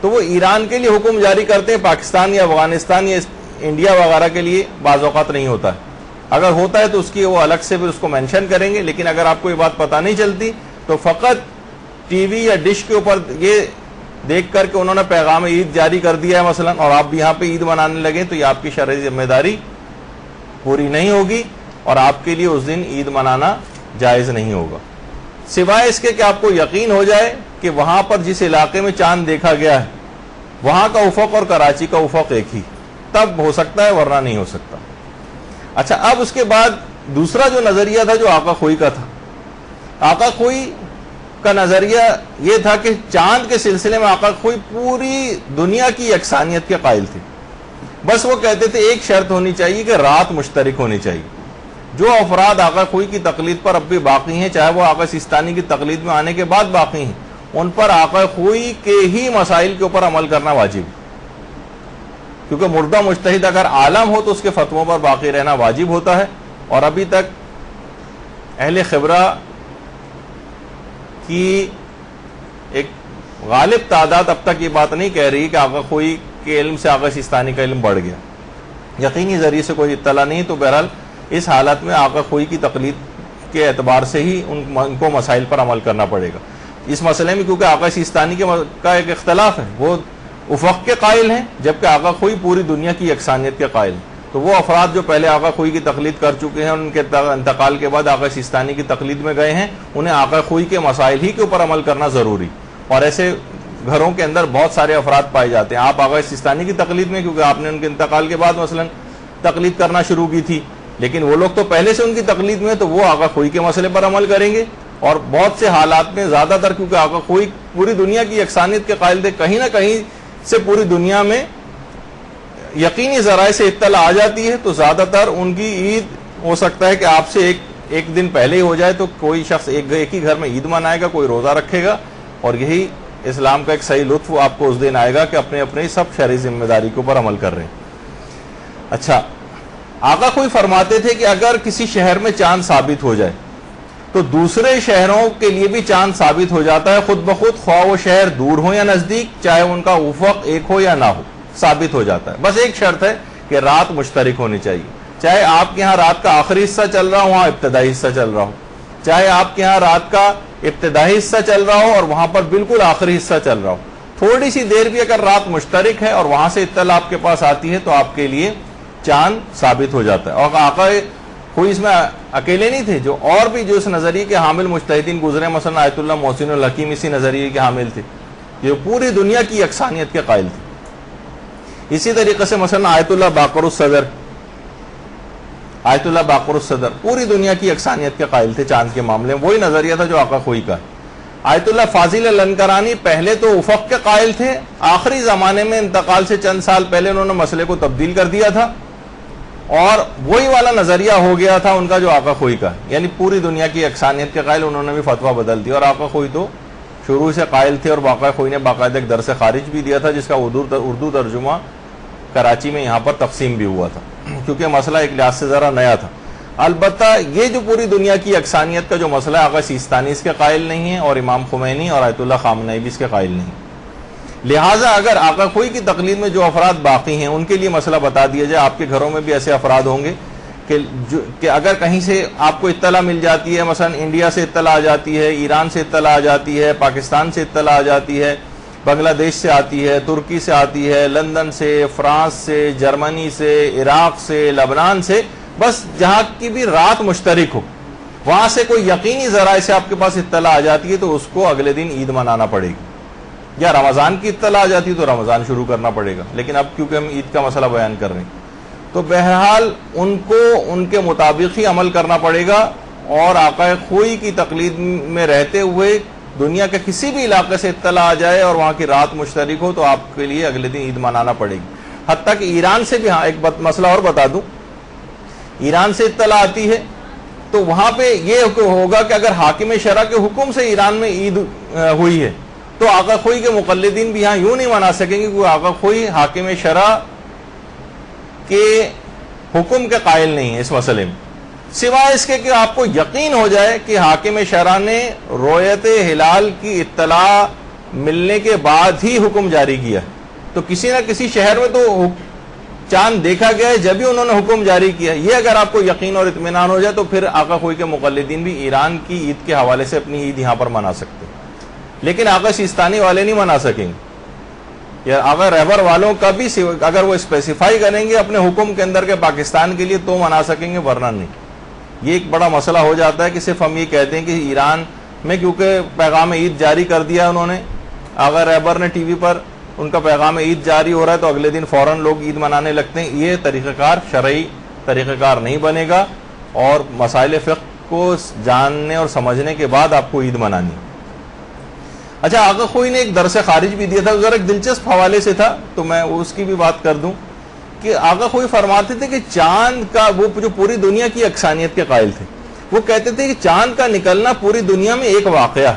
تو وہ ایران کے لیے حکم جاری کرتے ہیں، پاکستان یا افغانستان یا انڈیا وغیرہ کے لیے بعض اوقات نہیں ہوتا ہے۔ اگر ہوتا ہے تو اس کی وہ الگ سے بھی اس کو مینشن کریں گے، لیکن اگر آپ کو یہ بات پتہ نہیں چلتی تو فقط ٹی وی یا ڈش کے اوپر یہ دیکھ کر کے انہوں نے پیغام عید جاری کر دیا ہے مثلا، اور آپ بھی یہاں پہ عید منانے لگیں، تو یہ آپ کی شرعی ذمہ داری پوری نہیں ہوگی اور آپ کے لیے اس دن عید منانا جائز نہیں ہوگا، سوائے اس کے کہ آپ کو یقین ہو جائے کہ وہاں پر جس علاقے میں چاند دیکھا گیا ہے وہاں کا افق اور کراچی کا افق ایک ہی، تب ہو سکتا ہے، ورنہ نہیں ہو سکتا۔ اچھا، اب اس کے بعد دوسرا جو نظریہ تھا جو آقا خوئی کا تھا، آقا خوئی کا نظریہ یہ تھا کہ چاند کے سلسلے میں آقا خوئی پوری دنیا کی یکسانیت کے قائل تھے، بس وہ کہتے تھے ایک شرط ہونی چاہیے کہ رات مشترک ہونی چاہیے۔ جو افراد آقا خوئی کی تقلید پر اب بھی باقی ہیں، چاہے وہ آقا سیستانی کی تقلید میں آنے کے بعد باقی ہیں، ان پر آقا خوئی کے ہی مسائل کے اوپر عمل کرنا واجب ہے، کیونکہ مردہ مجتہد اگر عالم ہو تو اس کے فتووں پر باقی رہنا واجب ہوتا ہے، اور ابھی تک اہل خبرہ کی ایک غالب تعداد اب تک یہ بات نہیں کہہ رہی کہ آقا خوئی کے علم سے آقا سیستانی کا علم بڑھ گیا، یقینی ذریعے سے کوئی اطلاع نہیں، تو بہرحال اس حالت میں آقا خوئی کی تقلید کے اعتبار سے ہی ان کو مسائل پر عمل کرنا پڑے گا اس مسئلے میں، کیونکہ آقا سیستانی کا ایک اختلاف ہے، وہ افق کے قائل ہیں جبکہ آقا خوئی پوری دنیا کی یکسانیت کے قائل ہیں۔ تو وہ افراد جو پہلے آقا خوئی کی تقلید کر چکے ہیں، ان کے انتقال کے بعد آقا سیستانی کی تقلید میں گئے ہیں، انہیں آقا خوئی کے مسائل ہی کے اوپر عمل کرنا ضروری، اور ایسے گھروں کے اندر بہت سارے افراد پائے جاتے ہیں۔ آپ آقا سیستانی کی تقلید میں کیونکہ آپ نے ان کے انتقال کے بعد مثلا تقلید کرنا شروع کی تھی، لیکن وہ لوگ تو پہلے سے ان کی تقلید میں، تو وہ آقا خوئی کے مسئلے پر عمل کریں گے، اور بہت سے حالات میں زیادہ تر کیونکہ آقا خوئی پوری دنیا کی یکسانیت کے قائل تھے، کہیں نہ کہیں سے پوری دنیا میں یقینی ذرائع سے اطلاع آ جاتی ہے، تو زیادہ تر ان کی عید ہو سکتا ہے کہ آپ سے ایک دن پہلے ہی ہو جائے، تو کوئی شخص ایک ہی گھر میں عید منائے گا، کوئی روزہ رکھے گا، اور یہی اسلام کا ایک صحیح لطف آپ کو اس دن آئے گا کہ اپنے اپنے سب شرعی ذمہ داری کے اوپر عمل کر رہے ہیں۔ اچھا، آقا خوئی فرماتے تھے کہ اگر کسی شہر میں چاند ثابت ہو جائے تو دوسرے شہروں کے لیے بھی چاند ثابت ہو جاتا ہے خود بخود، خواہ وہ شہر دور ہو یا نزدیک، چاہے ان کا افق ایک ہو یا نہ ہو، ثابت ہو جاتا ہے۔ بس ایک شرط ہے کہ رات مشترک ہونی چاہیے، چاہے آپ کے ہاں رات کا آخری حصہ چل رہا ہو، وہاں ابتدائی حصہ چل رہا ہو، چاہے آپ کے ہاں رات کا ابتدائی حصہ چل رہا ہو اور وہاں پر بالکل آخری حصہ چل رہا ہو، تھوڑی سی دیر بھی اگر رات مشترک ہے اور وہاں سے اطلاع آپ کے پاس آتی ہے تو آپ کے لیے چاند ثابت ہو جاتا ہے۔ اور آقا خوئی اس میں اکیلے نہیں تھے، جو اور بھی جو اس نظریے کے حامل مجتہدین گزرے، مثلا آیت اللہ محسن الحکیم اسی نظریے کے حامل تھے، جو پوری دنیا کی یکسانیت کے قائل تھے۔ اسی طریقے سے مثلا آیت اللہ باقر الصدر پوری دنیا کی یکسانیت کے قائل تھے چاند کے معاملے میں، وہی نظریہ تھا جو آقا خوئی کا ہے۔ آیت اللہ فاضل الانکرانی پہلے تو افق کے قائل تھے، آخری زمانے میں انتقال سے چند سال پہلے انہوں نے مسئلے کو تبدیل کر دیا تھا، اور وہی والا نظریہ ہو گیا تھا ان کا جو آقا خوئی کا، یعنی پوری دنیا کی یکسانیت کے قائل، انہوں نے بھی فتویٰ بدل دیا، اور آقا خوئی تو شروع سے قائل تھے، اور آقا خوئی نے باقاعدہ ایک درس خارج بھی دیا تھا جس کا اردو ترجمہ کراچی میں یہاں پر تقسیم بھی ہوا تھا، کیونکہ مسئلہ ایک لحاظ سے ذرا نیا تھا۔ البتہ یہ جو پوری دنیا کی یکسانیت کا جو مسئلہ ہے، آقا سیستانی اس کے قائل نہیں ہے، اور امام خمینی اور آیت اللہ خامنئی بھی اس کے قائل نہیں، لہٰذا اگر آقا خوئی کی تقلید میں جو افراد باقی ہیں ان کے لیے مسئلہ بتا دیا جائے، آپ کے گھروں میں بھی ایسے افراد ہوں گے کہ اگر کہیں سے آپ کو اطلاع مل جاتی ہے، مثلا انڈیا سے اطلاع آ جاتی ہے، ایران سے اطلاع آ جاتی ہے، پاکستان سے اطلاع آ جاتی ہے، بنگلہ دیش سے آتی ہے، ترکی سے آتی ہے، لندن سے، فرانس سے، جرمنی سے، عراق سے، لبنان سے، بس جہاں کی بھی رات مشترک ہو، وہاں سے کوئی یقینی ذرائع سے آپ کے پاس اطلاع آ جاتی ہے تو اس کو اگلے دن عید منانا پڑے گی، یا رمضان کی اطلاع آ جاتی ہے تو رمضان شروع کرنا پڑے گا، لیکن اب کیونکہ ہم عید کا مسئلہ بیان کر رہے ہیں تو بہرحال ان کو ان کے مطابق ہی عمل کرنا پڑے گا، اور آقا خوئی کی تقلید میں رہتے ہوئے دنیا کے کسی بھی علاقے سے اطلاع آ جائے اور وہاں کی رات مشترک ہو تو آپ کے لیے اگلے دن عید منانا پڑے گی۔ حتیٰ کہ ایران سے بھی, ہاں ایک مسئلہ اور بتا دوں, ایران سے اطلاع آتی ہے تو وہاں پہ یہ ہوگا کہ اگر حاکم شرع کے حکم سے ایران میں عید ہوئی ہے تو آقا خوئی کے مقلدین بھی یہاں یوں نہیں منا سکیں گے کہ آقا خوئی حاکم شرع کے حکم کے قائل نہیں ہے اس مسئلے میں, سوائے اس کے کہ آپ کو یقین ہو جائے کہ حاکم شرع نے رؤیت ہلال کی اطلاع ملنے کے بعد ہی حکم جاری کیا. تو کسی نہ کسی شہر میں تو چاند دیکھا گیا ہے جب ہی انہوں نے حکم جاری کیا. یہ اگر آپ کو یقین اور اطمینان ہو جائے تو پھر آقا خوئی کے مقلدین بھی ایران کی عید کے حوالے سے اپنی عید یہاں پر منا سکتے ہیں, لیکن آقا سیستانی والے نہیں منا سکیں گے, یا آقا رہبر والوں کا بھی اگر وہ اسپیسیفائی کریں گے اپنے حکم کے اندر کے پاکستان کے لیے تو منا سکیں گے, ورنہ نہیں. یہ ایک بڑا مسئلہ ہو جاتا ہے کہ صرف ہم یہ کہتے ہیں کہ ایران میں کیونکہ پیغام عید جاری کر دیا انہوں نے, آقا رہبر نے ٹی وی پر ان کا پیغام عید جاری ہو رہا ہے تو اگلے دن فوراً لوگ عید منانے لگتے ہیں. یہ طریقہ کار شرعی طریقہ کار نہیں بنے گا, اور مسائل فقہ کو جاننے اور سمجھنے کے بعد آپ کو عید منانی. اچھا, آقا خوئی نے ایک درس خارج بھی دیا تھا, ذرا ایک دلچسپ حوالے سے تھا تو میں اس کی بھی بات کر دوں کہ آقا خوئی فرماتے تھے کہ چاند کا, وہ جو پوری دنیا کی یکسانیت کے قائل تھے, وہ کہتے تھے کہ چاند کا نکلنا پوری دنیا میں ایک واقعہ,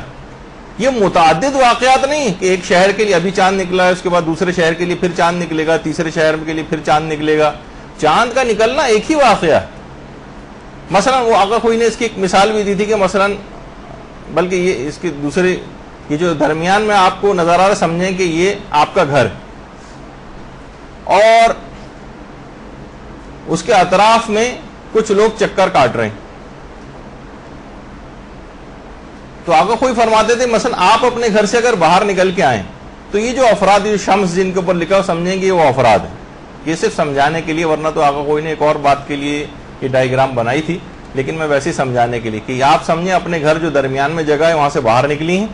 یہ متعدد واقعات نہیں کہ ایک شہر کے لیے ابھی چاند نکلا ہے, اس کے بعد دوسرے شہر کے لیے پھر چاند نکلے گا, تیسرے شہر کے لیے پھر چاند نکلے گا. چاند کا نکلنا ایک ہی واقعہ. مثلا وہ آقا خوئی نے اس کی ایک مثال بھی دی تھی کہ مثلا, بلکہ یہ اس کی دوسری, یہ جو درمیان میں آپ کو نظر آ رہا سمجھیں کہ یہ آپ کا گھر اور اس کے اطراف میں کچھ لوگ چکر کاٹ رہے ہیں. تو آقا خوئی فرماتے تھے مثلا آپ اپنے گھر سے اگر باہر نکل کے آئیں تو یہ جو افراد, یہ شمس جن کے اوپر لکھا ہو, سمجھیں گے یہ وہ افراد ہیں. یہ صرف سمجھانے کے لیے, ورنہ تو آقا خوئی نے ایک اور بات کے لیے یہ ڈائیگرام بنائی تھی, لیکن میں ویسے ہی سمجھانے کے لیے کہ آپ سمجھیں اپنے گھر جو درمیان میں جگہ ہے وہاں سے باہر نکلی ہیں,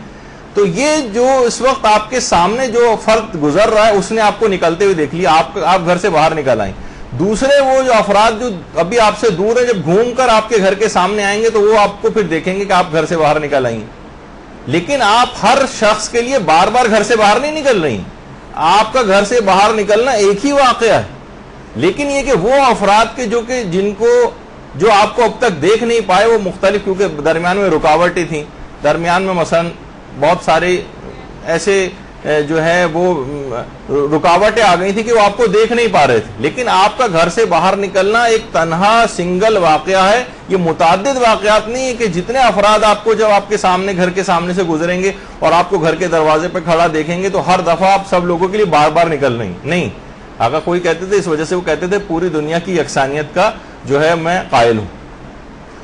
تو یہ جو اس وقت آپ کے سامنے جو فرد گزر رہا ہے اس نے آپ کو نکلتے ہوئے دیکھ لیا, آپ گھر سے باہر نکل آئیں. دوسرے وہ جو افراد جو ابھی آپ سے دور ہیں, جب گھوم کر آپ کے گھر کے سامنے آئیں گے تو وہ آپ کو پھر دیکھیں گے کہ آپ گھر سے باہر نکل آئیں. لیکن آپ ہر شخص کے لیے بار بار گھر سے باہر نہیں نکل رہی, آپ کا گھر سے باہر نکلنا ایک ہی واقعہ ہے. لیکن یہ کہ وہ افراد کے جو آپ کو اب تک دیکھ نہیں پائے, وہ مختلف, کیونکہ درمیان میں رکاوٹیں تھیں, درمیان میں مثلا بہت سارے ایسے جو ہے وہ رکاوٹیں آ گئی تھی کہ وہ آپ کو دیکھ نہیں پا رہے تھے. لیکن آپ کا گھر سے باہر نکلنا ایک تنہا سنگل واقعہ ہے, یہ متعدد واقعات نہیں ہے کہ جتنے افراد آپ کو جب آپ کے سامنے, گھر کے سامنے سے گزریں گے اور آپ کو گھر کے دروازے پہ کھڑا دیکھیں گے تو ہر دفعہ آپ سب لوگوں کے لیے بار بار نکل رہی نہیں. آقا کوئی کہتے تھے, اس وجہ سے وہ کہتے تھے پوری دنیا کی یکسانیت کا جو ہے میں قائل ہوں.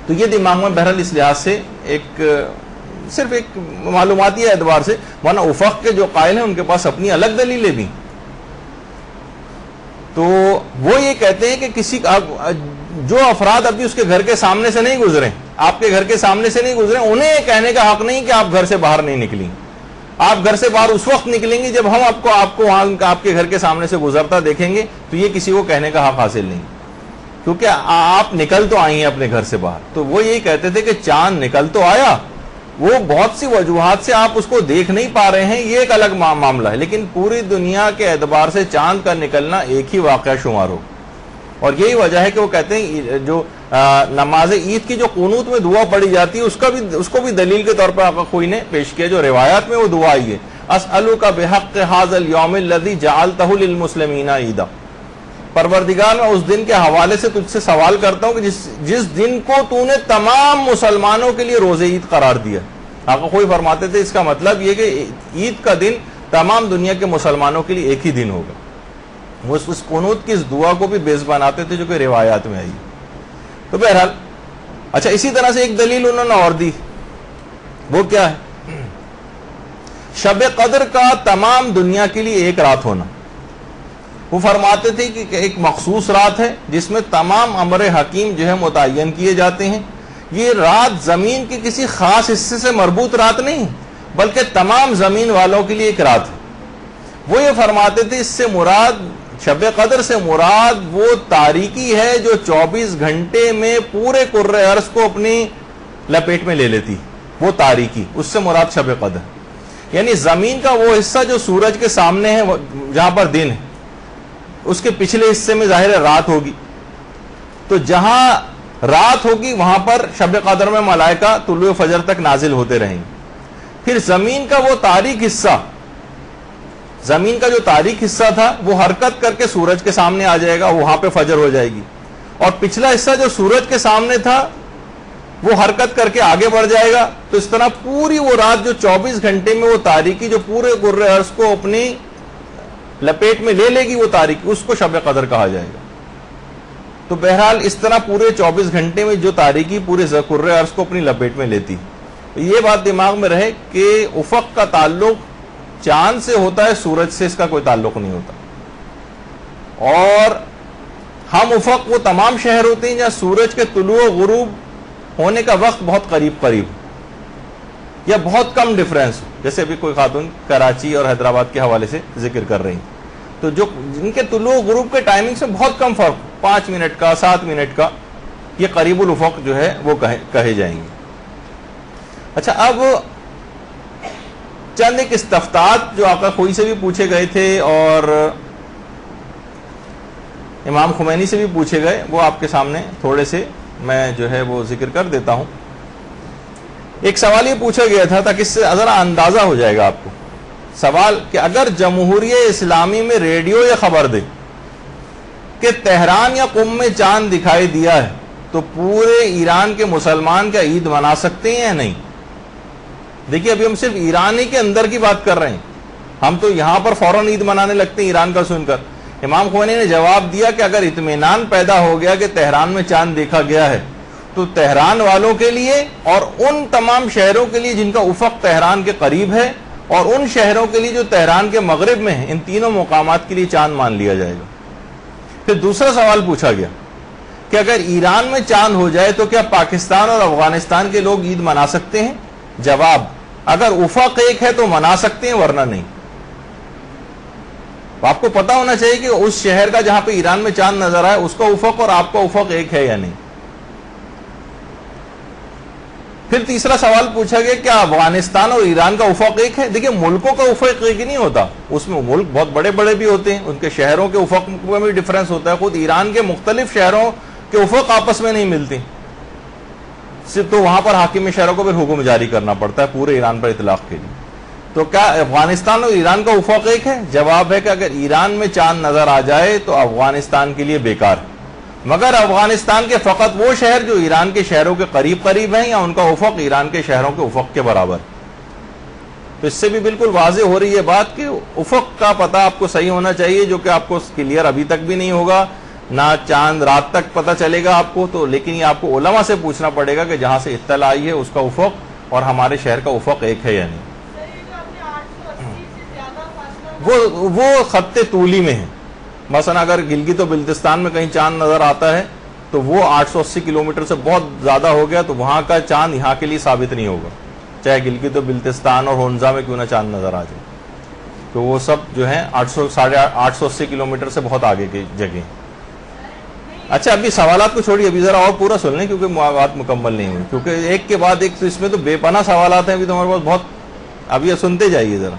تو یہ دماغ میں بہرحال اس لحاظ سے ایک صرف ایک معلوماتی اعتبار سے, ورنہ افق کے جو قائل ہیں ان کے پاس اپنی الگ دلیلیں بھی. تو وہ یہ کہتے ہیں کہ کسی جو افراد ابھی اس کے گھر کے سامنے سے نہیں گزرے, آپ کے گھر کے سامنے سے نہیں گزرے, انہیں یہ کہنے کا حق نہیں کہ آپ گھر سے باہر نہیں نکلیں. آپ گھر سے باہر اس وقت نکلیں گے جب ہم آپ کو وہاں آپ کے گھر کے سامنے سے گزرتا دیکھیں گے, تو یہ کسی کو کہنے کا حق حاصل نہیں, کیونکہ آپ نکل تو آئی ہیں اپنے گھر سے باہر. تو وہ یہی کہتے تھے کہ چاند نکل تو آیا, وہ بہت سی وجوہات سے آپ اس کو دیکھ نہیں پا رہے ہیں, یہ ایک الگ معاملہ ہے, لیکن پوری دنیا کے اعتبار سے چاند کا نکلنا ایک ہی واقعہ شمار ہو. اور یہی وجہ ہے کہ وہ کہتے ہیں جو نماز عید کی جو قنوت میں دعا پڑھی جاتی ہے اس کو بھی دلیل کے طور پر آقا خوئی نے پیش کیا, جو روایات میں وہ دعا آئی ہے, اسألک بحق ھذا اليوم الذی جعلتہ للمسلمین عیدا, پروردگار میں اس دن کے حوالے سے تجھ سے سوال کرتا ہوں کہ جس دن کو تو نے تمام مسلمانوں کے لیے روز عید قرار دیا. آقا خوئی فرماتے تھے اس کا مطلب یہ کہ عید کا دن تمام دنیا کے مسلمانوں کے لیے ایک ہی دن ہوگا. وہ اس قنوت کی اس دعا کو بھی بیس بناتے تھے جو کہ روایات میں آئی. تو بہرحال اچھا, اسی طرح سے ایک دلیل انہوں نے اور دی, وہ کیا ہے, شب قدر کا تمام دنیا کے لیے ایک رات ہونا. وہ فرماتے تھے کہ ایک مخصوص رات ہے جس میں تمام امر حکیم جو ہے متعین کیے جاتے ہیں. یہ رات زمین کے کسی خاص حصے سے مربوط رات نہیں, بلکہ تمام زمین والوں کے لیے ایک رات ہے. وہ یہ فرماتے تھے اس سے مراد, شب قدر سے مراد وہ تاریکی ہے جو 24 گھنٹے میں پورے کرۂ ارض کو اپنی لپیٹ میں لے لیتی, وہ تاریکی, اس سے مراد شب قدر. یعنی زمین کا وہ حصہ جو سورج کے سامنے ہے جہاں پر دن ہے, اس کے پچھلے حصے میں ظاہر ہے رات ہوگی، تو جہاں رات ہوگی وہاں پر شب قدر میں ملائکہ طلوع فجر تک نازل ہوتے رہیں گے. پھر زمین کا وہ تاریک حصہ، زمین کا جو تاریک حصہ تھا وہ حرکت کر کے سورج کے سامنے آ جائے گا، وہاں پہ فجر ہو جائے گی. اور پچھلا حصہ جو سورج کے سامنے تھا وہ حرکت کر کے آگے بڑھ جائے گا. تو اس طرح پوری وہ رات جو 24 گھنٹے میں وہ تاریکی جو پورے کرۂ ارض کو اپنی لپیٹ میں لے لے گی، وہ تاریکی، اس کو شب قدر کہا جائے گا. تو بہرحال اس طرح پورے 24 گھنٹے میں جو تاریکی پورے کرۂ ارض کو اپنی لپیٹ میں لیتی. یہ بات دماغ میں رہے کہ افق کا تعلق چاند سے ہوتا ہے، سورج سے اس کا کوئی تعلق نہیں ہوتا. اور ہم افق وہ تمام شہر ہوتے ہیں جہاں سورج کے طلوع و غروب ہونے کا وقت بہت قریب قریب یا بہت کم ڈفرینس، جیسے ابھی کوئی خاتون کراچی اور حیدرآباد کے حوالے سے ذکر کر رہی ہیں، تو جو جن کے طلوع و غروب کے ٹائمنگ سے بہت کم فرق، 5 منٹ کا 7 منٹ کا، یہ قریب الافق جو ہے وہ کہے جائیں گے. اچھا، اب چند ایک استفتاءات جو آقا خوئی سے بھی پوچھے گئے تھے اور امام خمینی سے بھی پوچھے گئے، وہ آپ کے سامنے تھوڑے سے میں جو ہے وہ ذکر کر دیتا ہوں. ایک سوال یہ پوچھا گیا تھا تاکہ اس سے ذرا اندازہ ہو جائے گا آپ کو. سوال کہ اگر جمہوریہ اسلامی میں ریڈیو یہ خبر دے کہ تہران یا قم میں چاند دکھائی دیا ہے تو پورے ایران کے مسلمان کیا عید منا سکتے ہیں یا نہیں؟ دیکھیے ابھی ہم صرف ایران ہی کے اندر کی بات کر رہے ہیں، ہم تو یہاں پر فوراً عید منانے لگتے ہیں ایران کا سن کر. امام خمینی نے جواب دیا کہ اگر اطمینان پیدا ہو گیا کہ تہران میں چاند دیکھا گیا ہے تو تہران والوں کے لیے اور ان تمام شہروں کے لیے جن کا افق تہران کے قریب ہے اور ان شہروں کے لیے جو تہران کے مغرب میں ہیں، ان تینوں مقامات کے لیے چاند مان لیا جائے گا. پھر دوسرا سوال پوچھا گیا کہ اگر ایران میں چاند ہو جائے تو کیا پاکستان اور افغانستان کے لوگ عید منا سکتے ہیں؟ جواب، اگر افق ایک ہے تو منا سکتے ہیں ورنہ نہیں. آپ کو پتا ہونا چاہیے کہ اس شہر کا جہاں پہ ایران میں چاند نظر آئے اس کا افق اور آپ کا افق ایک ہے یا نہیں. پھر تیسرا سوال پوچھا گیا کیا افغانستان اور ایران کا افق ایک ہے؟ دیکھیں ملکوں کا افق ایک ہی نہیں ہوتا، اس میں ملک بہت بڑے بڑے بھی ہوتے ہیں، ان کے شہروں کے افق میں بھی ڈفرینس ہوتا ہے. خود ایران کے مختلف شہروں کے افق آپس میں نہیں ملتے، صرف تو وہاں پر حاکم شہروں کو پھر حکم جاری کرنا پڑتا ہے پورے ایران پر اطلاق کے لیے. تو کیا افغانستان اور ایران کا افق ایک ہے؟ جواب ہے کہ اگر ایران میں چاند نظر آ جائے تو افغانستان کے لیے بیکار ہے، مگر افغانستان کے فقط وہ شہر جو ایران کے شہروں کے قریب قریب ہیں یا ان کا افق ایران کے شہروں کے افق کے برابر. تو اس سے بھی بالکل واضح ہو رہی ہے بات کہ افق کا پتہ آپ کو صحیح ہونا چاہیے، جو کہ آپ کو کلیئر ابھی تک بھی نہیں ہوگا، نہ چاند رات تک پتہ چلے گا آپ کو. تو لیکن یہ آپ کو علماء سے پوچھنا پڑے گا کہ جہاں سے اطلاع آئی ہے اس کا افق اور ہمارے شہر کا افق ایک ہے یا نہیں. وہ خط طولی میں ہے. مثلا اگر گلگت و بلتستان میں کہیں چاند نظر آتا ہے تو وہ 880 کلومیٹر سے بہت زیادہ ہو گیا، تو وہاں کا چاند یہاں کے لیے ثابت نہیں ہوگا، چاہے گلگت و بلتستان اور ہونزا میں کیوں نہ چاند نظر آ جائے. تو وہ سب جو ہیں 880 کلومیٹر سے بہت آگے کی جگہ. اچھا ابھی سوالات کو چھوڑیے، ابھی ذرا اور پورا سن لیں کیونکہ بات مکمل نہیں ہوئی، کیونکہ ایک کے بعد ایک تو اس میں تو بے پناہ سوالات ہیں ابھی تو ہمارے پاس بہت. ابھی سنتے جائیے ذرا.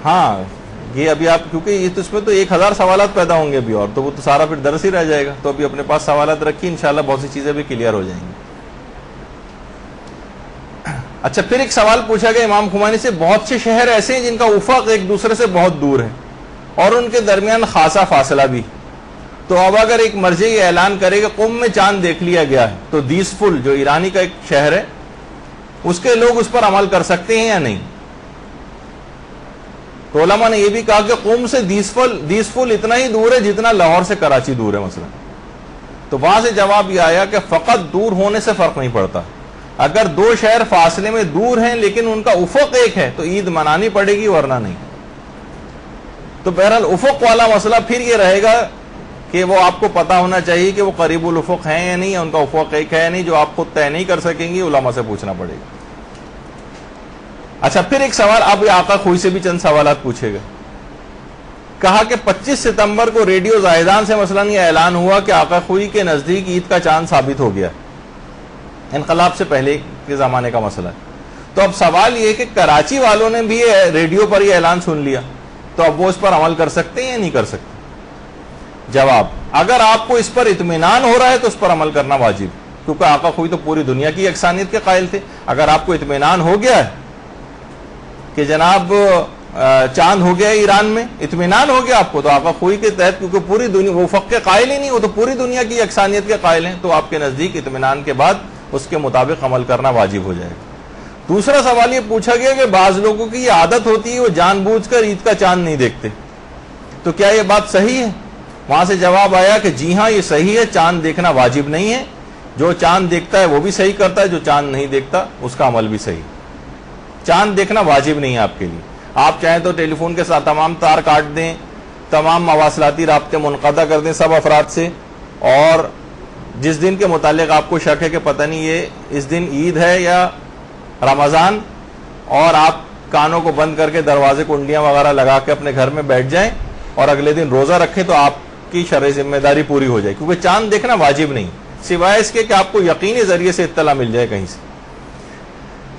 ہاں یہ ابھی آپ کیونکہ اس میں تو 1000 سوالات پیدا ہوں گے ابھی، اور تو وہ تو سارا پھر درس ہی رہ جائے گا. تو ابھی اپنے پاس سوالات رکھیے، انشاءاللہ بہت سی چیزیں بھی کلیئر ہو جائیں گی. اچھا پھر ایک سوال پوچھا گیا امام خمینی سے، بہت سے شہر ایسے ہیں جن کا افق ایک دوسرے سے بہت دور ہے اور ان کے درمیان خاصا فاصلہ بھی، تو اب اگر ایک مرجع یہ اعلان کرے کہ قم میں چاند دیکھ لیا گیا ہے تو دیسفل جو ایرانی کا ایک شہر ہے اس کے لوگ اس پر عمل کر سکتے ہیں یا نہیں؟ تو علماء نے یہ بھی کہا کہ قم سے دیسفل اتنا ہی دور ہے جتنا لاہور سے کراچی دور ہے مثلا. تو وہاں سے جواب یہ آیا کہ فقط دور ہونے سے فرق نہیں پڑتا، اگر دو شہر فاصلے میں دور ہیں لیکن ان کا افق ایک ہے تو عید منانی پڑے گی ورنہ نہیں. تو بہرحال افق والا مسئلہ پھر یہ رہے گا کہ وہ آپ کو پتا ہونا چاہیے کہ وہ قریب الافق ہیں یا نہیں، یا ان کا افق ایک ہے یا نہیں، جو آپ خود طے نہیں کر سکیں گے، علماء سے پوچھنا پڑے گا. اچھا پھر ایک سوال آپ آقا خوئی سے بھی چند سوالات پوچھے گا. کہا کہ 25 ستمبر کو ریڈیو زاہدان سے مثلا یہ اعلان ہوا کہ آقا خوئی کے نزدیک عید کا چاند ثابت ہو گیا، انقلاب سے پہلے کے زمانے کا مسئلہ ہے. تو اب سوال یہ کہ کراچی والوں نے بھی ریڈیو پر یہ اعلان سن لیا تو اب وہ اس پر عمل کر سکتے ہیں یا نہیں کر سکتے؟ جواب: اگر آپ کو اس پر اطمینان ہو رہا ہے تو اس پر عمل کرنا واجب، کیونکہ آقا خوئی تو پوری دنیا کی یکسانیت کے قائل تھے. اگر آپ کو اطمینان ہو گیا ہے کہ جناب چاند ہو گیا ایران میں، اطمینان ہو گیا آپ کو، تو آقا خوئی کے تحت، کیونکہ پوری دنیا وہ افق کے قائل ہی نہیں، وہ تو پوری دنیا کی یکسانیت کے قائل ہیں، تو آپ کے نزدیک اطمینان کے بعد اس کے مطابق عمل کرنا واجب ہو جائے گا. دوسرا سوال یہ پوچھا گیا کہ بعض لوگوں کی یہ عادت ہوتی ہے وہ جان بوجھ کر عید کا چاند نہیں دیکھتے، تو کیا یہ بات صحیح ہے؟ وہاں سے جواب آیا کہ جی ہاں، یہ صحیح ہے، چاند دیکھنا واجب نہیں ہے. جو چاند دیکھتا ہے وہ بھی صحیح کرتا ہے، جو چاند نہیں دیکھتا اس کا عمل بھی صحیح. چاند دیکھنا واجب نہیں ہے آپ کے لیے. آپ چاہیں تو ٹیلی فون کے ساتھ تمام تار کاٹ دیں، تمام مواصلاتی رابطے منقطع کر دیں سب افراد سے، اور جس دن کے متعلق آپ کو شک ہے کہ پتہ نہیں یہ اس دن عید ہے یا رمضان، اور آپ کانوں کو بند کر کے دروازے کنڈیاں وغیرہ لگا کے اپنے گھر میں بیٹھ جائیں اور اگلے دن روزہ رکھیں، تو آپ کی شرعی ذمہ داری پوری ہو جائے، کیونکہ چاند دیکھنا واجب نہیں، سوائے اس کے کہ آپ کو یقینی ذریعے سے اطلاع مل جائے کہیں سے.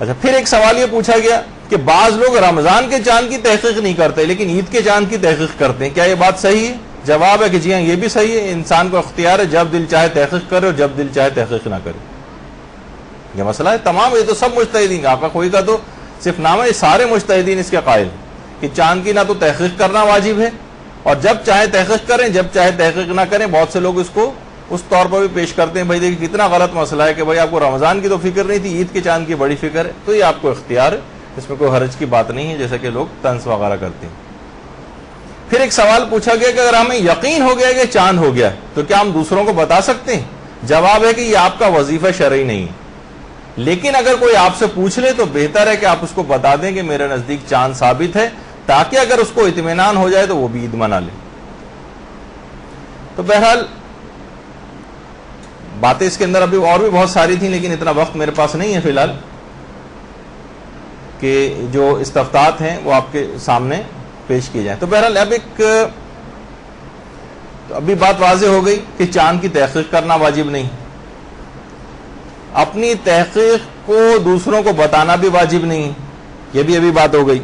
اچھا، پھر ایک سوال یہ پوچھا گیا کہ بعض لوگ رمضان کے چاند کی تحقیق نہیں کرتے لیکن عید کے چاند کی تحقیق کرتے ہیں، کیا یہ بات صحیح ہے؟ جواب ہے کہ جی ہاں، یہ بھی صحیح ہے. انسان کو اختیار ہے، جب دل چاہے تحقیق کرے اور جب دل چاہے تحقیق نہ کرے. یہ مسئلہ ہے. تمام، یہ تو سب مجتہدین، آقا کوئی کا تو صرف نام ہے، یہ سارے مجتہدین اس کے قائل ہیں کہ چاند کی نہ تو تحقیق کرنا واجب ہے، اور جب چاہے تحقیق کریں، جب چاہے تحقیق نہ کریں. بہت سے لوگ اس کو اس طور پر بھی پیش کرتے ہیں، بھائی دیکھیں کتنا غلط مسئلہ ہے کہ بھائی آپ کو رمضان کی تو فکر نہیں تھی، عید کے چاند کی بڑی فکر ہے. تو یہ آپ کو اختیار ہے، اس میں کوئی حرج کی بات نہیں ہے، جیسا کہ لوگ طنز وغیرہ کرتے ہیں. پھر ایک سوال پوچھا گیا کہ اگر ہمیں یقین ہو گیا کہ چاند ہو گیا تو کیا ہم دوسروں کو بتا سکتے ہیں؟ جواب ہے کہ یہ آپ کا وظیفہ شرعی نہیں ہے، لیکن اگر کوئی آپ سے پوچھ لے تو بہتر ہے کہ آپ اس کو بتا دیں کہ میرے نزدیک چاند ثابت ہے، تاکہ اگر اس کو اطمینان ہو جائے تو وہ بھی عید منا لے. تو بہرحال باتیں اس کے اندر ابھی اور بھی بہت ساری تھیں، لیکن اتنا وقت میرے پاس نہیں ہے فی الحال کہ جو استفتاحات ہیں وہ آپ کے سامنے پیش کیے جائیں. تو بہرحال اب ابھی بات واضح ہو گئی کہ چاند کی تحقیق کرنا واجب نہیں، اپنی تحقیق کو دوسروں کو بتانا بھی واجب نہیں، یہ بھی ابھی بات ہو گئی.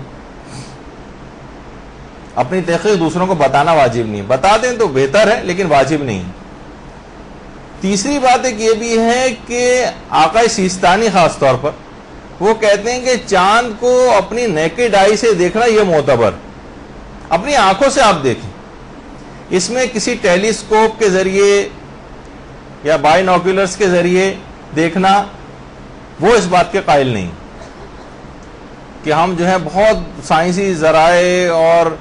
اپنی تحقیق دوسروں کو بتانا واجب نہیں، بتا دیں تو بہتر ہے لیکن واجب نہیں. تیسری بات ایک یہ بھی ہے کہ آقا سیستانی خاص طور پر وہ کہتے ہیں کہ چاند کو اپنی نیکڈ آئی سے دیکھنا یہ معتبر، اپنی آنکھوں سے آپ دیکھیں. اس میں کسی ٹیلیسکوپ کے ذریعے یا بائی نوکولرز کے ذریعے دیکھنا، وہ اس بات کے قائل نہیں کہ ہم جو ہے بہت سائنسی ذرائع اور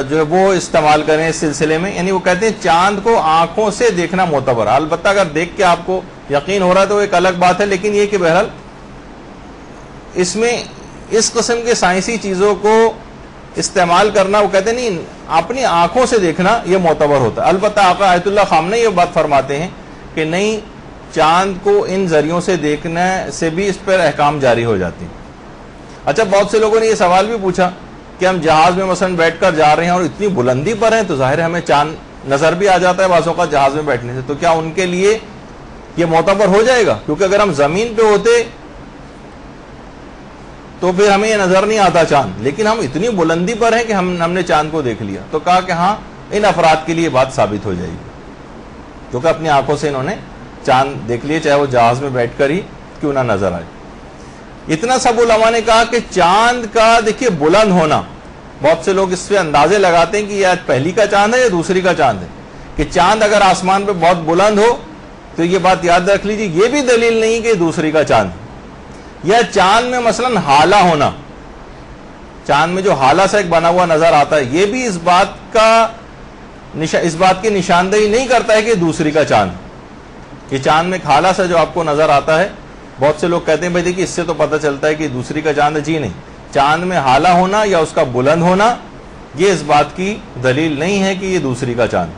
جو ہے وہ استعمال کریں اس سلسلے میں. یعنی وہ کہتے ہیں چاند کو آنکھوں سے دیکھنا معتبر. البتہ اگر دیکھ کے آپ کو یقین ہو رہا ہے تو ایک الگ بات ہے، لیکن یہ کہ بہرحال اس میں اس قسم کے سائنسی چیزوں کو استعمال کرنا، وہ کہتے ہیں نہیں، اپنی آنکھوں سے دیکھنا یہ معتبر ہوتا ہے. البتہ آقا آیت اللہ خامنہ یہ بات فرماتے ہیں کہ نہیں، چاند کو ان ذریعوں سے دیکھنے سے بھی اس پر احکام جاری ہو جاتے ہیں. اچھا، بہت سے لوگوں نے یہ سوال بھی پوچھا کہ ہم جہاز میں مثلا بیٹھ کر جا رہے ہیں اور اتنی بلندی پر ہیں تو ظاہر ہے ہمیں چاند نظر بھی آ جاتا ہے بعض اوقات جہاز میں بیٹھنے سے، تو کیا ان کے لیے یہ معتبر ہو جائے گا؟ کیونکہ اگر ہم زمین پہ ہوتے تو پھر ہمیں یہ نظر نہیں آتا چاند، لیکن ہم اتنی بلندی پر ہیں کہ ہم نے چاند کو دیکھ لیا. تو کہا کہ ہاں، ان افراد کے لیے بات ثابت ہو جائے گی کیونکہ اپنی آنکھوں سے انہوں نے چاند دیکھ لیے، چاہے وہ جہاز میں بیٹھ کر ہی کیوں نہ نظر آئے. اتنا سب علماء نے کہا کہ چاند کا دیکھیے بلند ہونا، بہت سے لوگ اس پہ اندازے لگاتے ہیں کہ یہ آج پہلی کا چاند ہے یا دوسری کا چاند ہے، کہ چاند اگر آسمان پہ بہت بلند ہو تو یہ بات یاد رکھ لیجیے یہ بھی دلیل نہیں کہ دوسری کا چاند. یا چاند میں مثلا ہالہ ہونا، چاند میں جو ہالہ سا ایک بنا ہوا نظر آتا ہے، یہ بھی اس بات کی نشاندہی نہیں کرتا ہے کہ دوسری کا چاند. یہ چاند میں ایک ہالہ سا جو آپ کو نظر آتا ہے، بہت سے لوگ کہتے ہیں بھائی دیکھیے اس سے تو پتہ چلتا ہے کہ دوسری کا چاند ہے. جی نہیں، چاند میں ہالہ ہونا یا اس کا بلند ہونا یہ اس بات کی دلیل نہیں ہے کہ یہ دوسری کا چاند.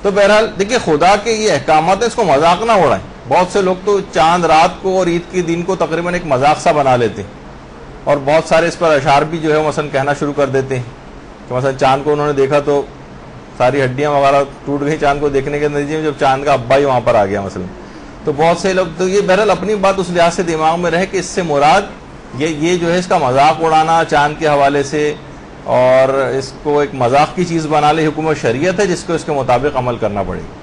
تو بہرحال دیکھیے خدا کے یہ احکامات ہیں، اس کو مذاق نہ اڑائیں. بہت سے لوگ تو چاند رات کو اور عید کے دن کو تقریباً ایک مذاق سا بنا لیتے ہیں، اور بہت سارے اس پر اشعار بھی جو ہے مثلا کہنا شروع کر دیتے ہیں کہ مثلا چاند کو انہوں نے دیکھا تو ساری ہڈیاں وغیرہ ٹوٹ گئی چاند کو دیکھنے کے نتیجے میں، جب چاند کا ابا ہی وہاں پر آ گیا مثلا. تو بہت سے لوگ تو یہ بہرحال اپنی بات اس لحاظ سے دماغ میں رہے کہ اس سے مراد یہ جو ہے اس کا مذاق اڑانا چاند کے حوالے سے اور اس کو ایک مذاق کی چیز بنا لے. حکم شریعت ہے جس کو اس کے مطابق عمل کرنا پڑے گا.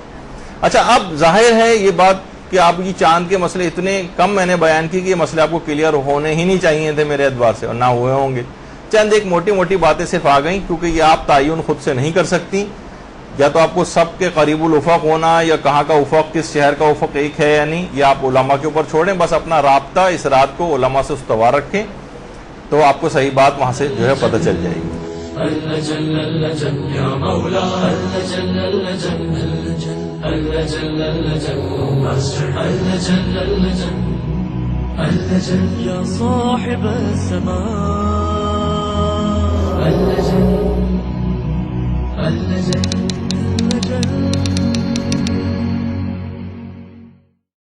اچھا اب ظاہر ہے یہ بات کہ آپ یہ چاند کے مسئلے اتنے کم میں نے بیان کی کہ یہ مسئلے آپ کو کلیئر ہونے ہی نہیں چاہیے تھے میرے اعتبار سے، اور نہ ہوئے ہوں گے. چند ایک موٹی موٹی باتیں صرف آ گئیں کیونکہ یہ آپ تعین خود سے نہیں کر سکتی. یا تو آپ کو سب کے قریب الافق ہونا، یا کہاں کا افق، کس شہر کا افق ایک ہے یا نہیں، یہ آپ علماء کے اوپر چھوڑیں. بس اپنا رابطہ اس رات کو علماء سے استوار رکھیں تو آپ کو صحیح بات وہاں سے جو ہے پتہ چل جائے گی. يا صاحب السماء